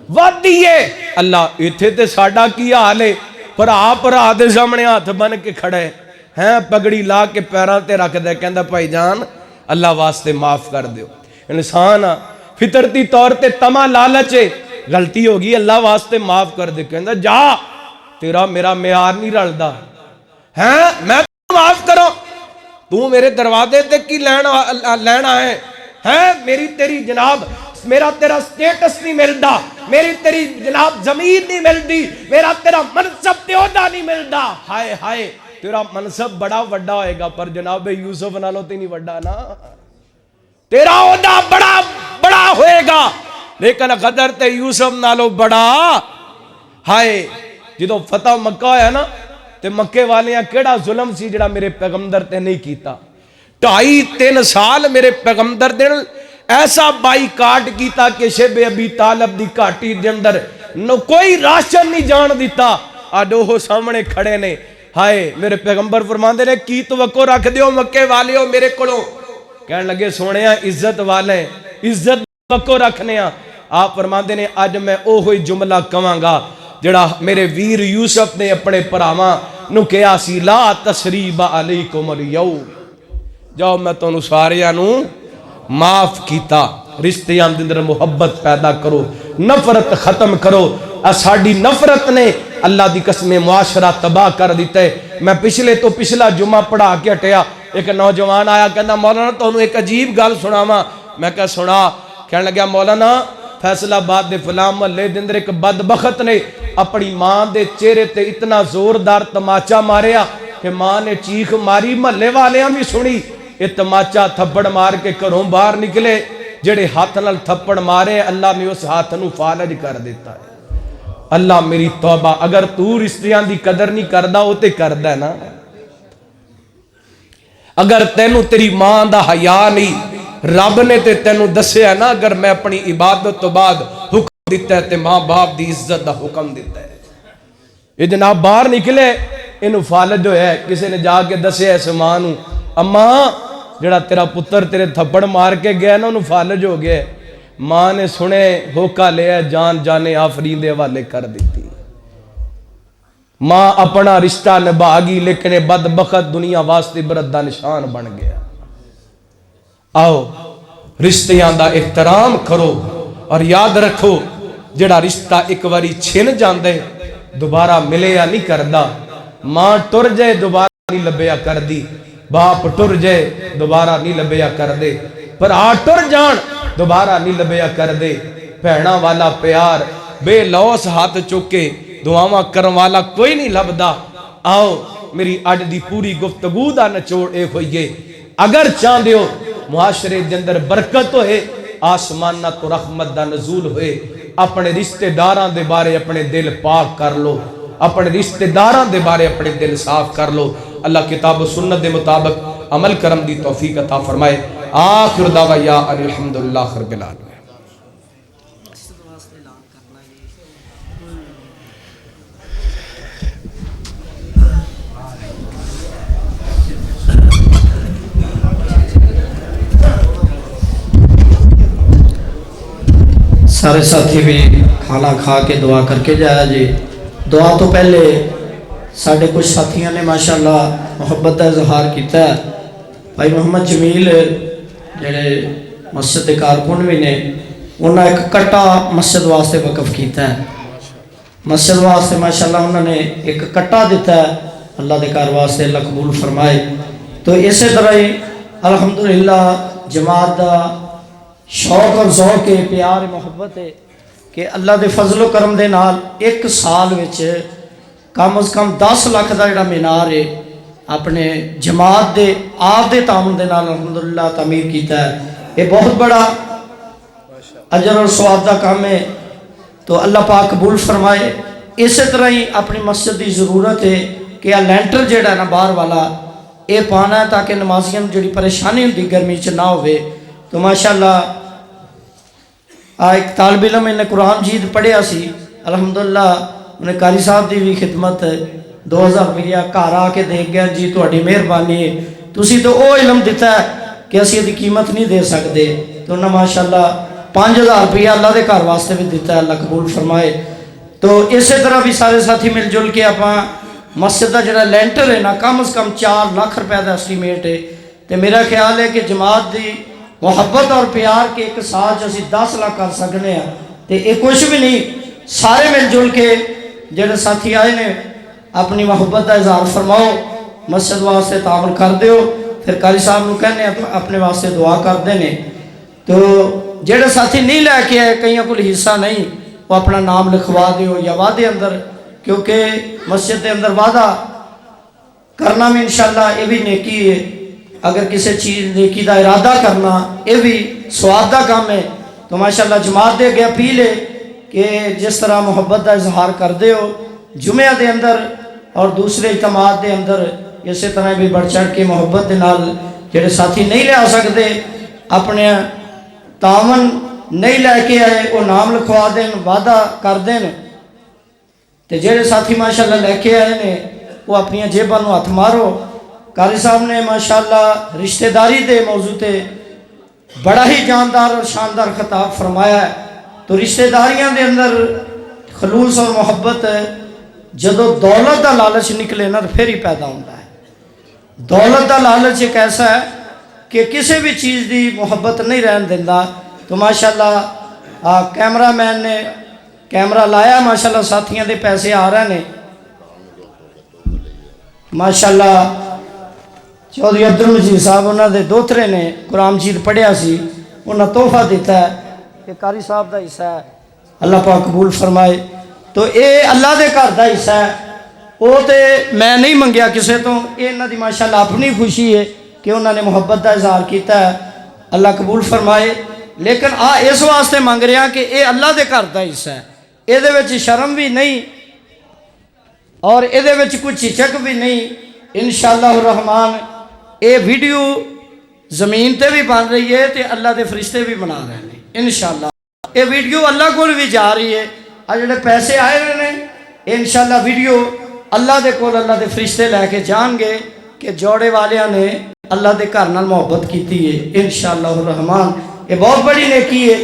ود دیئے اللہ اتھے تے ساڑا کی حالے پر آپ دے سامنے ہاتھ بن کے کھڑے ہیں پگڑی لا کے پیران تے رکھ دے کہندہ بھائی جان اللہ واسطے معاف کر دیو انسان فطرتی طور تے تما لالچے غلطی ہوگی اللہ واسطے معاف کر دے کہندہ جا تیرا میرا معیار نہیں رلدا ہیں میں معاف کرو تو میرے دروازے تے کی لینا ہے میری تیری جناب میرا تیرا سٹیٹس نہیں ملدا میری تیری جناب زمین نہیں ملدی میرا تیرا منصب تے عہدہ نہیں ملدا ہائے ہائے تیرا منصب بڑا وڈا ہوئے گا پر جناب یوسف نالو تے نہیں وڈا نا تیرا عہدہ بڑا ہوئے گا لیکن حضرت یوسف نالو بڑا ہائے جدو فتح مکہ ہویا نا تے مکے والیاں کیڑا ظلم سی جڑا میرے پیغمبر تے نہیں کیتا 2.5-3 سال میرے پیغمبر دن ایسا بائی کاٹ کیتا کہ شب ابی طالب دی کاٹی دے اندر نو کوئی راشن نہیں جان دیتا آڈو ہو سامنے کھڑے نے ہائے میرے پیغمبر فرماندے نے کی توقع رکھ دیو مکے والے ہو میرے کڑوں کہنے لگے سونے ہیں عزت والے عزت توقع رکھنے ہیں آپ فرماندے نے آج میں اوہی جملہ کہاں گا جڑا میرے ویر یوسف نے اپنے پراواں نو کہا سی لا تسریب علیکم اليوم جاؤ میں تو ساریاں نو معاف کیتا رشتیاں دے اندر محبت پیدا کرو نفرت ختم کرو اساڑی نفرت نے اللہ دی قسم معاشرہ تباہ کر دیتا ہے میں پچھلا جمعہ پڑھا کے ہٹیا ایک نوجوان آیا کہنا مولانا تو انہوں ایک عجیب گال سناواں میں کہا سنا کہنے لگا مولانا فیصلہ باد دے فلاں محلے دے اندر ایک بدبخت نے اپنی ماں دے چہرے تے اتنا زوردار تماچا ماریا کہ ماں نے چیخ ماری محلے والیاں بھی سنی یہ تماچا تھپڑ مار کے گھروں باہر نکلے جڑے ہاتھ نال تھپڑ مارے اللہ نے اس ہاتھ نو فالج کر دیتا ہے اللہ میری توبہ اگر تو رشتیاں دی قدر نہیں کردا او تے کردا ہے نا اگر تینو تیری ماں دا حیا نہیں رب نے تے تینو دسیا نا اگر میں اپنی عبادت تو بعد حکم دیتا ہے تے ماں باپ دی عزت دا حکم دیتا ہے یہ جناب باہر نکلے انہوں فالج جو ہے کسی نے جا کے دسیا اس ماں نو اماں جڑا تیرا پتر تیرے تھپڑ مار کے گیا نا انہوں فالج ہو گیا ماں نے سنے ہوکا لیا جان جانے آفرین دے حوالے کر دیتی ماں اپنا رشتہ نبھا گئی لیکن بدبخت دنیا واسطے عبرت دا نشان بن گیا آؤ رشتیاں دا احترام کرو اور یاد رکھو جڑا رشتہ ایک واری چھن جاندے دوبارہ ملے یا نہیں کردہ ماں ٹر جائے دوبارہ نہیں لبیا کر دی باپ ٹر جائے دوبارہ نہیں لبیا کر دے پر ٹر جان دوبارہ نہیں لبیا کر دے بہنا والا پیار بے لوس ہاتھ چکے دعاواں کرن والا کوئی نہیں لبدا آؤ میری اڈ دی پوری گفتگو دا نچوڑ اے ہوئیے اگر چاہن دیو معاشرے دے اندر برکت ہوئے آسمانہ تو رحمت دا نزول ہوئے اپنے رشتہ داران دے بارے اپنے دل پاک کر لو اپنے رشتہ داران دے بارے اپنے دل صاف کر لو اللہ کتاب و سنت دے مطابق عمل کرم دی توفیق عطا فرمائے آخر دعویٰ یا الحمدللہ رب العالمین سارے ساتھی بھی کھانا کھا کے دعا کر کے جایا جی دعا تو پہلے ساڑھے کچھ ساتھیاں نے ماشاءاللہ محبت کا اظہار کیتا ہے بھائی محمد جمیل جڑے مسجد کے کارکن بھی نے انہوں نے ایک کٹا مسجد واسطے وقف کیتا ہے مسجد واسطے ماشاءاللہ انہوں نے ایک کٹا دیتا ہے اللہ دے کار واسطے اللہ قبول فرمائے تو اسی طرح ہی الحمدللہ جماعت دا شوق اور ذوق ہے پیار محبت ہے کہ اللہ دے فضل و کرم دے نال ایک سال وچ کم از کم 10 لاکھ دا جڑا مینار ہے اپنے جماعت دے آپ دے تعاون دے نال الحمدللہ تعمیر کیتا ہے یہ بہت بڑا اجر اور ثواب دا کام ہے تو اللہ پاک قبول فرمائے اسی طرح ہی اپنی مسجد دی ضرورت ہے کہ لینٹر جڑا ہے نا باہر والا یہ پانا ہے تاکہ نمازیاں جڑی پریشانی ہوتی گرمی چ نہ ہوئے تو ماشاءاللہ ایک طالب علم نے قرآن جید پڑھیا سی الحمدللہ انہیں قاری صاحب دی بھی خدمت 2000 روپیہ گھر آ کے دیکھ گیا جی تہاڈی مہربانی ہے تسی تو او علم دیتا ہے کہ اسی دی قیمت نہیں دے سکتے تو انہیں ماشاءاللہ 5000 روپیہ اللہ دے گھر واسطے بھی دیتا ہے اللہ قبول فرمائے تو اسی طرح بھی سارے ساتھی مل جل کے اپنا مسجد کا جڑا لینٹر ہے نا کم از کم 4 لاکھ روپے کا اسٹیمیٹ ہے تو میرا خیال ہے کہ جماعت دی محبت اور پیار کے ایک ساتھ اسی 10 لاکھ کر سکنے ہیں تو یہ کچھ بھی نہیں سارے مل جل کے جڑے ساتھی آئے نے اپنی محبت کا اظہار فرماؤ مسجد واسطے تعاون کر دیو پھر قاری صاحب نو کہنے اپنے واسطے دعا کر دینے تو جڑے ساتھی نہیں لے کے آئے کئیوں کو حصہ نہیں وہ اپنا نام لکھوا دیو یا وعدے اندر کیونکہ مسجد کے اندر وعدہ کرنا میں انشاءاللہ یہ بھی نیکی ہے اگر کسی چیز نیکی دا ارادہ کرنا یہ بھی ثواب دا کام ہے تو ماشاءاللہ جماعت دے گیا اپیل ہے کہ جس طرح محبت دا اظہار کر دے ہو جمعہ دے اندر اور دوسرے اجتماعات دے اندر اسی طرح بھی بڑھ چڑھ کے محبت دے نال جڑے ساتھی نہیں لے آ سکتے اپنے تعاون نہیں لے کے آئے وہ نام لکھوا دیں وعدہ کر دیں تے جڑے ساتھی ماشاءاللہ لے کے آئے نے وہ اپنی جیباں نو ہاتھ مارو قاری صاحب نے ماشاءاللہ رشتہ داری دے موضوع تے بڑا ہی جاندار اور شاندار خطاب فرمایا ہے تو رشتہ داریاں دے اندر خلوص اور محبت جدو دولت دا لالچ نکلے نا پھر ہی پیدا ہوتا ہے دولت دا لالچ ایک ایسا ہے کہ کسی بھی چیز دی محبت نہیں رہن دینا تو ماشاءاللہ کیمرہ مین نے کیمرہ لایا ماشاءاللہ ساتھیاں دے پیسے آ رہے ہیں ماشاءاللہ چودھری عبدالمجید صاحب انہوں نے دوترے نے قرآن جید پڑھیا سی انہوں نے تحفہ دیتا ہے کہ قاری صاحب دا حصہ ہے اللہ پاک قبول فرمائے تو اے اللہ دے گھر دا حصہ ہے وہ تے میں نہیں منگیا کسے تو یہ انہوں دی ماشاءاللہ اپنی خوشی ہے کہ انہوں نے محبت دا اظہار کیتا ہے اللہ قبول فرمائے لیکن اس واسطے منگ رہا کہ اے اللہ دے گھر دا حصہ ہے یہ دے وچ شرم بھی نہیں اور یہ دے وچ کوئی چچک بھی نہیں انشاءاللہ الرحمن یہ ویڈیو زمین تے بھی بن رہی ہے تے اللہ دے فرشتے بھی بنا رہے ہیں انشاءاللہ یہ ویڈیو اللہ کو بھی جا رہی ہے جڑے پیسے آئے رہے ہیں انشاءاللہ ویڈیو اللہ دے کول اللہ دے فرشتے لے کے جان گے کہ جوڑے والیاں نے اللہ دے گھر نال محبت کیتی ہے انشاءاللہ الرحمن یہ بہت بڑی نیکی ہے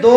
2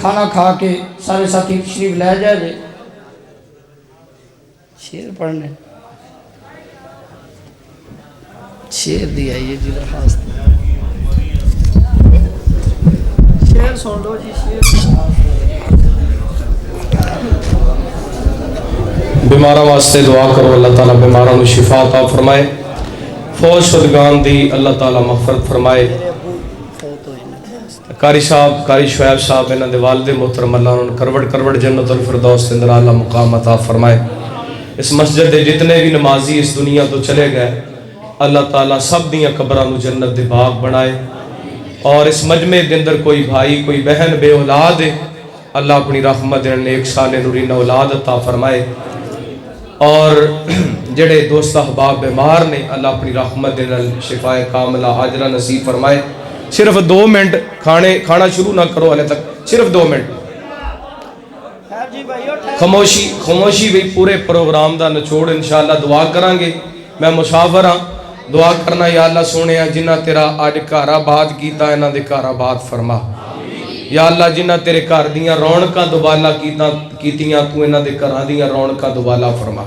کھانا کھا کے سارے ساتھی تشریف لے جائے جے شیر پڑھنے شیر دی آئیے جی درخواست شیر سن لو جی شیر بیماراں واسطے دعا کرو اللہ تعالیٰ بیماراں نو شفا عطا فرمائے فوج شدگان دی اللہ تعالیٰ مغفرت فرمائے قاری صاحب قاری شعیب صاحب انہاں دے والد محترم اللہ انہوں کروڑ جنت الفردوس کے اندر اعلی مقام عطا فرمائے اس مسجد دے جتنے بھی نمازی اس دنیا تو چلے گئے اللہ تعالیٰ سب دیاں قبراں نو جنت دے باغ بنائے اور اس مجمع دے اندر کوئی بھائی کوئی بہن بے اولاد ہے اللہ اپنی رحمت دے نیک صالح نورین اولاد عطا فرمائے اور جڑے دوست احباب بیمار نے اللہ اپنی رحمت دے شفا کاملہ عاجلہ نصیب فرمائے صرف 2 منٹ کھانا شروع نہ کرو حالے تک صرف 2 منٹ خاموشی بھی پورے پروگرام دا نچوڑ انشاءاللہ دعا کریں گے میں مسافر ہاں دعا کرنا یا اللہ سونے جنہ تیرا آج گھر آباد کیتا انہاں دے گھر آباد فرما یا اللہ جنہ تیرے گھر دیاں رونقاں دوبالا کیتیاں تو انہاں دے گھراں دیاں رونقاں دوبالا فرما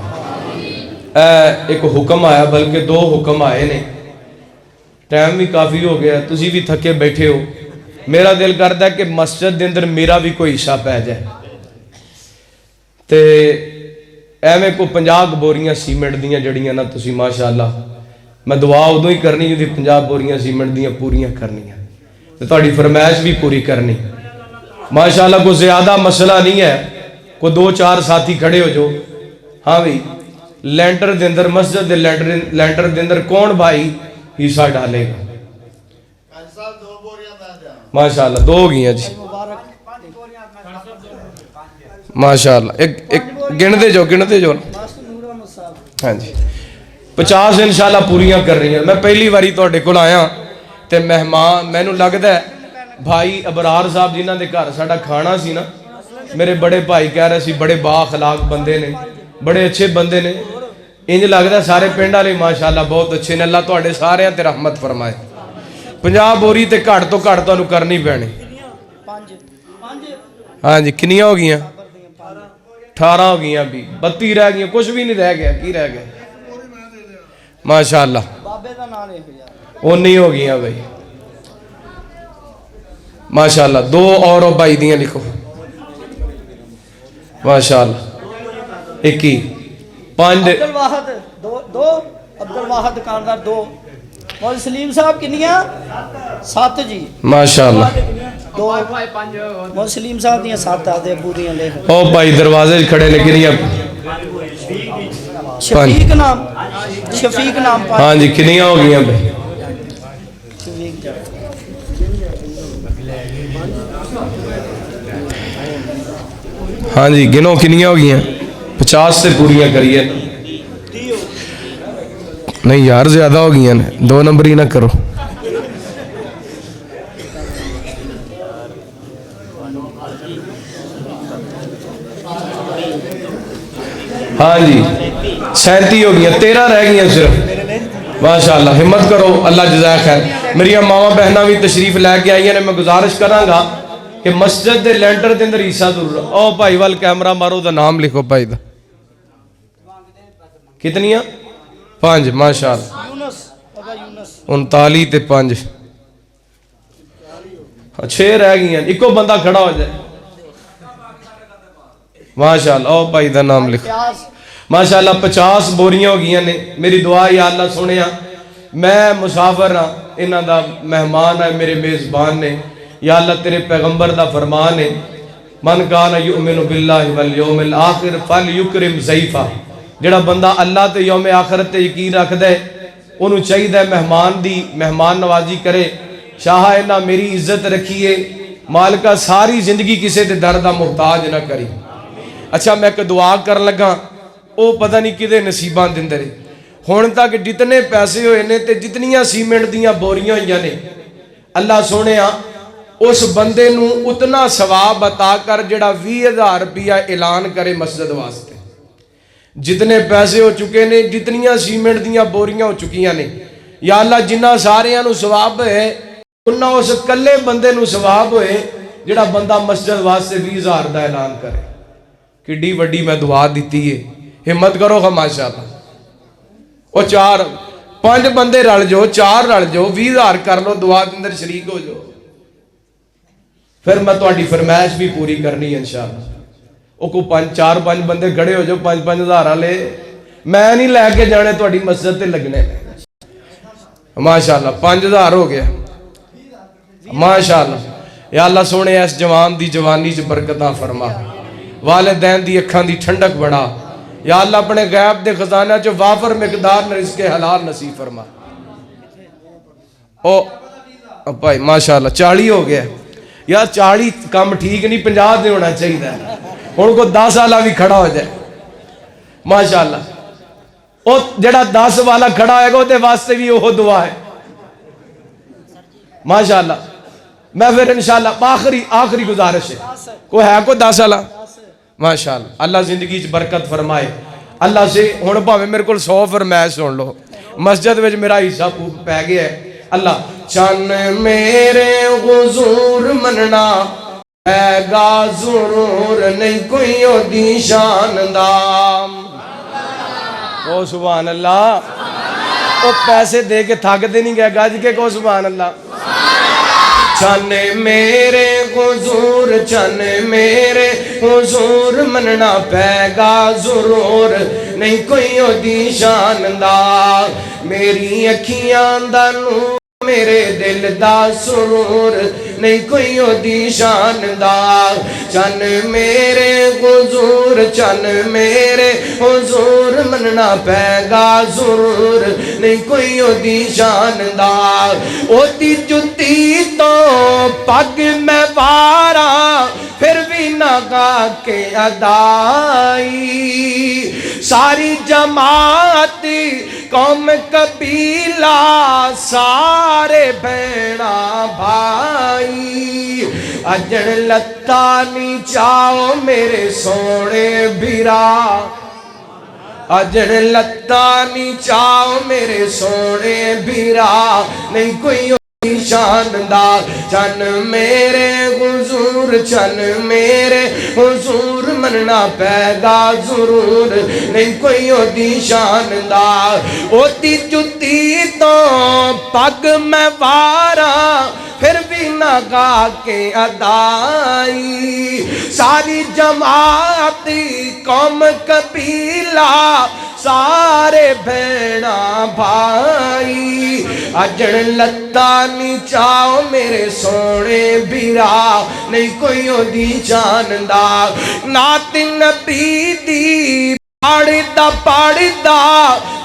ایک حکم آیا بلکہ 2 حکم آئے نے ٹائم بھی کافی ہو گیا تسی بھی تھکے بیٹھے ہو میرا دل کرتا ہے کہ مسجد دے اندر میرا بھی کوئی حصہ پہ جائے تے ایویں کو 50 بوریاں سیمنٹ دیاں جڑیاں نا تسی ماشاءاللہ میں دعا ادوں ہی کرنی جو 50 بوریاں سیمنٹ دیاں پوریاں کرنیاں تے تہاڈی فرمائش بھی پوری کرنی ماشاءاللہ کوئی زیادہ مسئلہ نہیں ہے کوئی 2-4 ساتھی کھڑے ہو جو ہاں بھئی لینٹر دے اندر مسجد دے لینٹر دے اندر کون بھائی حصہ ڈالے گا ماشاءاللہ 2 ہو گئی ہیں جی ماشاءاللہ ایک گنتے جو ہاں جی 50 انشاءاللہ پوریاں کر رہی ہیں میں پہلی باری تواڈے کول آیا تے مہمان مینوں لگدا ہے بھائی ابرار صاحب جنہاں دے گھر ساڈا کھانا سی نا میرے بڑے بھائی کہہ رہے سی بڑے با اخلاق بندے نے بڑے اچھے بندے نے انج لگدا سارے پنڈ والے ماشاءاللہ بہت اچھے نے اللہ تواڈے سارے تے رحمت فرمائے 50 بوری تے گھٹ تو گھٹ تانوں کرنی پینی ہاں جی کنیاں ہو گئیاں 18 ہو گئیاں بھی 32 رہ گئیاں کچھ بھی نہیں رہ گیا کی رہ گیا ماشاءاللہ وہ نہیں ہو گئیاں بھائی ماشاءاللہ 2 اور بھائی دیاں لکھو ماشاءاللہ 21 5 عبدالواحد 2 عبدالواحد دکاندار 2 مول سلیم صاحب کنیاں 7 جی ماشاءاللہ 2 مول سلیم صاحب دیاں 7 آدھے ابو دیاں لے او بھائی دروازے کھڑے نے کنیاں شفیق نام ہاں جی کنیاں ہو گئیاں بھائی ہاں جی گنو کنیاں ہو گئیاں 50 سے پوریاں کریے نہیں یار زیادہ ہو گئی ہیں 2 نمبر ہی نہ کرو ہاں جی 37 ہو گئی ہیں 13 رہ گئی ہیں صرف ماشاءاللہ ہمت کرو اللہ جزائے خیر میری ماما بہنہ بھی تشریف لے کے آئی ہیں میں گزارش کراں گا کہ مسجد دے لینٹر دے اندر حصہ ضرور او بھائی وال کیمرہ مارو دا نام لکھو بھائی دا کتنیاں 5 ماشاءاللہ 39 تے 5 6 رہ گئی ہیں ایک بندہ کھڑا ہو جائے ماشاءاللہ او بھائی دا نام لکھو ماشاءاللہ 50 بوریاں ہو گئی ہیں میری دعا یا اللہ سنیا میں مسافر ہاں انہاں دا مہمان ہے میرے میزبان نے یا اللہ تیرے پیغمبر دا فرمان ہے من کان یؤمن باللہ والیوم الآخر فلیکرم ضیفہ جڑا بندہ اللہ تے یوم آخرت تے یقین رکھ دے انہوں چاہیے مہمان نوازی کرے شاہ انہاں میری عزت رکھیے مالکہ ساری زندگی کسے تے در دا محتاج نہ کری اچھا میں ایک دعا کر لگا او پتہ نہیں کدے نصیبان دن درے ہون تک جتنے پیسے ہوئے نے تے جتنیاں سیمنٹ دیاں بوریاں ہوئیاں نے اللہ سونے اس بندے نو اتنا ثواب عطا کر جڑا 20,000 روپیہ اعلان کرے مسجد واسطے جتنے پیسے ہو چکے نے جتنیاں سیمنٹ دیاں بوریاں ہو چکیاں نے یا اللہ جنہ سارے نو ثواب ہے انہاں اس کلے بندے نو ثواب ہوئے جڑا بندہ مسجد واسطے 20,000 دا اعلان کرے. کڈی وڈی میں دعا دیتی ہے. ہمت کرو گا ماشاءاللہ. وہ 4-5 بندے رل جو 4 رل جو 20,000 کر لو دعا کے اندر شریک ہو جاؤ. پھر میں تہاڈی فرمائش بھی پوری کرنی ہے انشاءاللہ. وہ کو 4-5 بندے کھڑے ہو جاؤ 5-5 ہزار والے. میں نہیں لے کے جانے تہاڈی مسجد تے لگنے. ماشاءاللہ 5,000 ہو گیا ماشاءاللہ. یا اللہ سونے اس جوان دی جوانی چ برکتاں فرما. والدین دی اکھاں دی ٹھنڈک بڑھا. یا اللہ اپنے غیب دے خزانہ چ وافر مقدار رزق حلال نصیب فرما. او بھائی ماشاءاللہ 40 ہو گیا. یار 40 کم ٹھیک نہیں 50 دے ہونا چاہیے. ہن کو 10 والا بھی کھڑا ہو جائے ماشاءاللہ. او جڑا 10 والا کھڑا ہے گا تے واسطے بھی وہ دعا ہے ماشاءاللہ. میں پھر انشاءاللہ آخری گزارش ہے. کوئی ہے کوئی 10 والا ماشاءاللہ. اللہ زندگی چ برکت فرمائے. اللہ سے ہن بھاویں میرے کول 100 فرمائش سن لو. مسجد وچ میرا حصہ پی گیا ہے. اللہ چن میرے حضور مننا ہے گا ضرور نہیں کوئی دی شان دا. او سبحان اللہ. او پیسے دے کے تھک دے نہیں گیا گج کے کو سبحان اللہ. چن میرے حضور چن میرے حضور مننا پے گا ضرور نہیں کوئی دی شان دا. میری اکھیاں دا نور میرے دل دا سرور نہیں کوئی دی شان دا. چن میرے حضور چن میرے حضور مننا پے گا ضرور نہیں کوئی دی شان دا. او دی جتی تو پگ میں وارا پھر بھی نہ گا کے ادائی. ساری جماعت قوم قبیلہ سارے بھیڑا بھائی. اجڑ لتا نہیں چاہو میرے سونے بھیرا. اجڑ لتا نہیں چاہو میرے سونے بھیرا نہیں کوئی شان دا. چن میرے حضور چن میرے حضور مننا پے گا ضرور نہیں کوئی دی شان دا. او دی جتی تو پگ میں وارا پھر بھی نہ گا کے ادائی. ساری جماعت قوم قبیلہ سارے بھیڑا بھائی. اجڑ لتا نہیں چاہو میرے سونے بھیرا نہیں کوئی دی جان دا. نات نبی دی پڑھدا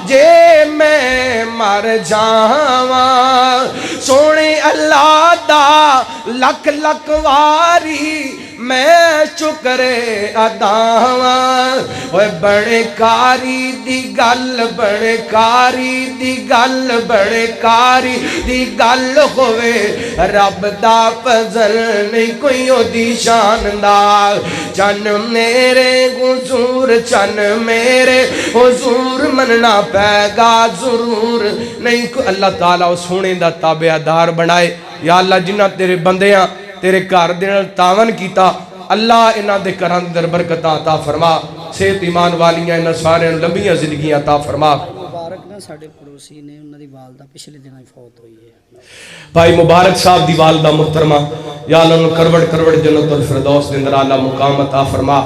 جے میں مر جاواں. سونے اللہ دا لکھ لکھ واری میں شکرے اداواں. اوے بڑے کاری دی گل بڑے کاری دی گل بڑے کاری دی گل ہوئے رب دا فضل نہیں کوئی دی شان دا. چن میرے حضور چن میرے حضور مننا پے گا ضرور نہیں کوئی. اللہ تعالیٰ سونے دا تابعدار بنائے. یا اللہ جنہ تیرے بندیاں تیرے گھر دے نال تعاون کیتا اللہ انہاں دے گھراں اندر برکتاں عطا فرما. صحت ایمان والیاں انہاں سارے لمبیاں زندگیاں عطا فرما. مبارک نا ساڈے پڑوسی نے انہاں دی والدہ پچھلے دنوں ہی فوت ہوئی ہے. بھائی مبارک صاحب دی والدہ محترمہ یا اللہ انہوں کروڑ جنت الفردوس دے اندر اعلیٰ مقام عطا فرما.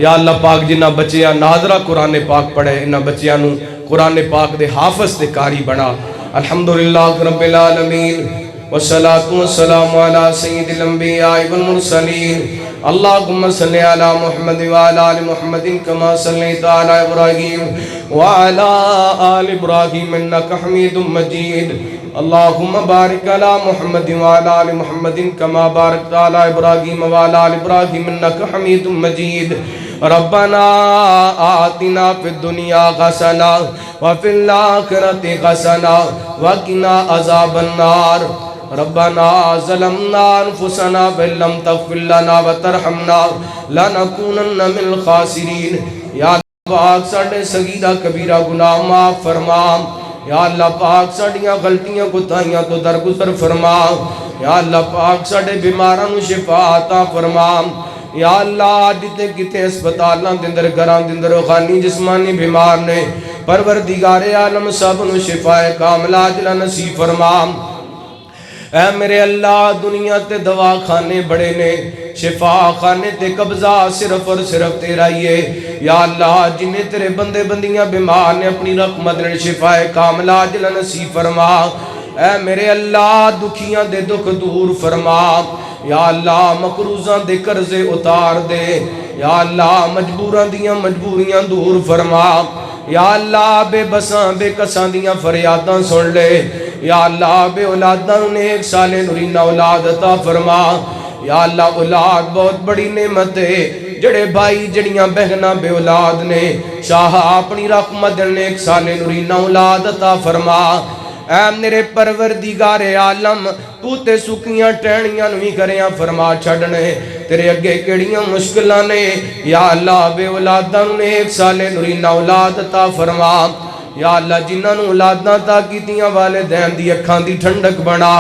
یا اللہ پاک جنہ بچیاں ناظرہ قرآن پاک پڑھے انہاں بچیاں نو قرآن پاک دے حافظ دے کاری بنا. الحمدللہ رب العالمین والصلاة والسلام على سید الانبیاء والمرسلین. اللہم صلی علی محمد وعلی آل محمد کما صلیت علی ابراہیم وعلی آل ابراہیم انکا حمید مجید. اللہم بارک علی محمد وعلی آل محمد کما بارکت علی ابراہیم وعلی آل ابراہیم انکا حمید مجید. ربنا آتنا فی الدنیا حسنہ وفی الآخرۃ حسنہ وقنا عذاب النار. ربنا ظلمنا انفسنا وان لم تغفر لنا وترحمنا لنکونن من الخاسرین. یا پاک ساڈے صغیرہ کبیرہ گناہ معاف فرما. یا اللہ پاک ساڑیاں غلطیاں کوتاہیاں تو درگزر فرما یا اللہ پاک ساڑے بیماروں شفا عطا فرما یا اللہ جتے کتے اسپتالاں دندر گران دندر غانی جسمانی بیمار نے پروردگار عالم سب نو شفا کاملہ عاجلہ نصیب فرما اے میرے اللہ دنیا تے دوا خانے بڑے نے شفا خانے تے قبضہ صرف اور صرف تیرا ہی ہے یا اللہ جنہیں تیرے بندے بندیاں بیمار نے اپنی رحمت نے شفا کاملہ عاجلہ نصیب فرما اے میرے اللہ دکھیاں دے دکھ دور فرما یا اللہ مقروضاں دے قرضے اتار دے یا اللہ مجبوراں دیاں مجبوریاں دور فرما یا اللہ بے بساں بے کساں دیاں فریاداں سن لے یا اللہ بے اولاداں انہیں ایک سال نورینہ اولاد عطا فرما یا اللہ اولاد بہت بڑی نعمت ہے جڑے بھائی جڑیاں بہناں بے اولاد نے شاہ اپنی رحمت نے ایک سال نورینہ اولاد عطا فرما اے میرے پروردگار عالم تو تے سکیاں ٹہنیاں نوی کریاں فرما چھڑنے تیرے اگے کیڑیاں مشکلاں نے یا اللہ بے اولاداں نے ایک سال نورینہ اولاد عطا فرما یا اللہ جنہاں نو اولاداں عطا کیتیاں والدین دی اکھاں دی ٹھنڈک بنا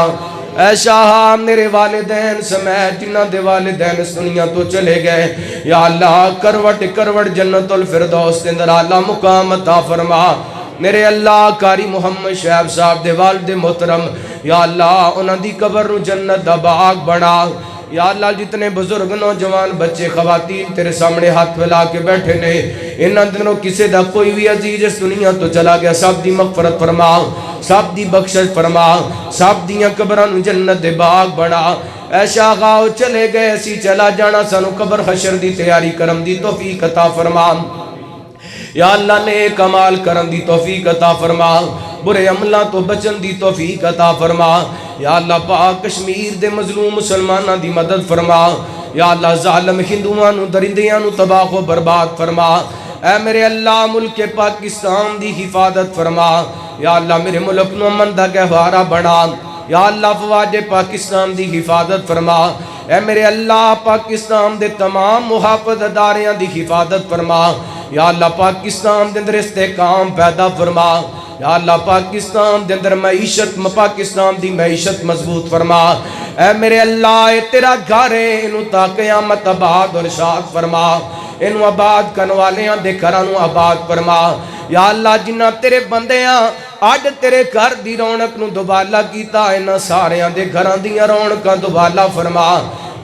اے شاہ میرے والدین سمیت جنہاں دے والدین اس دنیا تو چلے گئے یا اللہ کروٹ کروٹ جنت الفردوس دے اندر اعلیٰ مقام عطا فرما میرے اللہ کاری محمد شعیب صاحب دے والد محترم یا اللہ انہاں دی قبر نو جنت دا باغ بنا یا اللہ جتنے بزرگ نوجوان بچے خواتین تیرے سامنے ہاتھ ملا کے بیٹھے نے انہاں دنوں کسے دا کوئی بھی عزیز اس دنیا تو چلا گیا سب دی مغفرت فرما سب دی بخشش فرما سب دیاں قبراں نو جنت دے باغ بنا اے شاہاں چلے گئے اسی چلا جانا سانو قبر حشر دی تیاری کرم دی توفیق عطا فرما یا اللہ نے کمال کرن دی توفیق عطا فرما برے عملہ تو بچن دی توفیق عطا فرما یا اللہ پاک کشمیر دے مظلوم مسلمانہ دی مدد فرما یا اللہ ظالم ہندوانو درندیانو تباہ و برباد فرما اے میرے اللہ ملک پاکستان دی حفاظت فرما یا اللہ میرے ملک نو امن دا گہوارہ بنا یا اللہ فواج پاکستان دی حفاظت فرما اے میرے اللہ پاکستان دے تمام محافظ اداریاں دی حفاظت فرما یا اللہ پاکستان دے اندر استحکام پیدا فرما یا اللہ پاکستان دے اندر معیشت پاکستان دی معیشت مضبوط فرما اے میرے اللہ اے تیرا گھر ہے انہوں تا قیامت آباد اور شاد فرما انہوں آباد کنوالیاں دے گھرانوں آباد فرما یا اللہ جنہ تیرے بندیاں آج تیرے گھر دی رونق نو دوبالا کیتا انہاں ساریاں دے گھران دیاں رونقاں دوبالا فرما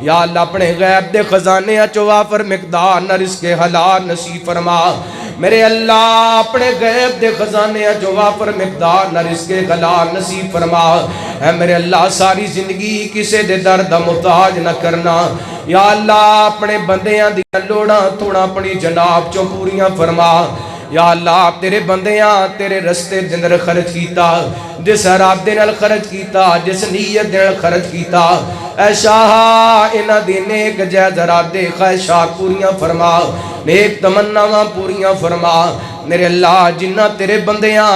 یا اللہ اپنے غیب دے خزانے چوافر مقدار نہ رزق حلال نصیب فرما میرے اللہ اپنے غیب دے خزانے چوافر مقدار نہ رزق حلال نصیب فرما اے میرے اللہ ساری زندگی کسے دے درد محتاج نہ کرنا یا اللہ اپنے بندیاں دی لوڑاں تھوڑا اپنی جناب چوں پوریاں فرما یا اللہ تیرے بندیاں تیرے رستے دندر خرچ کیتا جس ارادے نال خرچ کیتا جس نیت نال خرچ کیتا اے شاہ انہاں دی نیک جائز ارادے خواہشات پوریاں فرما نیک تمناواں پوریاں فرما میرے اللہ جنہ تیرے بندیاں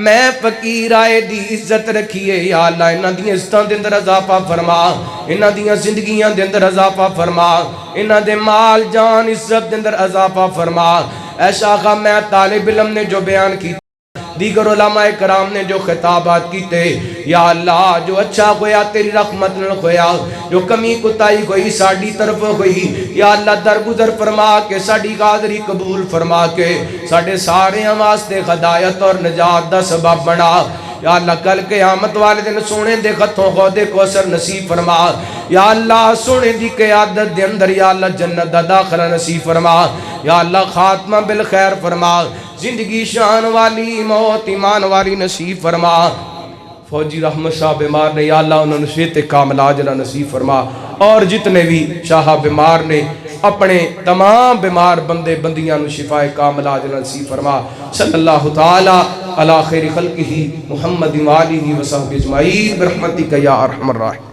میں فقیر آئے دی عزت رکھیے یا اللہ انہاں دی عزتاں دے اندر اضافہ فرما انہاں دیاں زندگیاں دے اندر اضافہ فرما انہاں دے مال جان عزت دے اندر اضافہ فرما اے شاہ میں طالب علم نے جو بیان کی دیگر علماء کرام نے جو خطابات کیتے یا اللہ جو اچھا ہویا تیری رحمت نہ ہویا جو کمی کتائی ہوئی ساڑی طرف ہوئی یا اللہ درگزر فرما کے ساڑی قادری قبول فرما کے ساڑے سارے واسطے ہدایت اور نجات دا سبب بنا یا اللہ کل قیامت والے دن سونے دے خطوں خودے کو اثر نصیب فرما یا اللہ سونے دی قیادت دے اندر یا اللہ جنت دا داخلہ نصیب فرما یا اللہ خاتمہ بالخیر فرما زندگی شان والی موت ایمان والی نصیب فرما فوجی رحمت شاہ بیمار نے یا اللہ انہوں نے شیط کامل عاجلہ نصیب فرما اور جتنے بھی شاہ بیمار نے اپنے تمام بیمار بندے بندیاں نو شفا کامل عاجلہ نصیب فرما صلی اللہ تعالی علی خیر خلقہ محمد و آلہ و صحبہ اجمعین برحمتک یا ارحم الراحمین.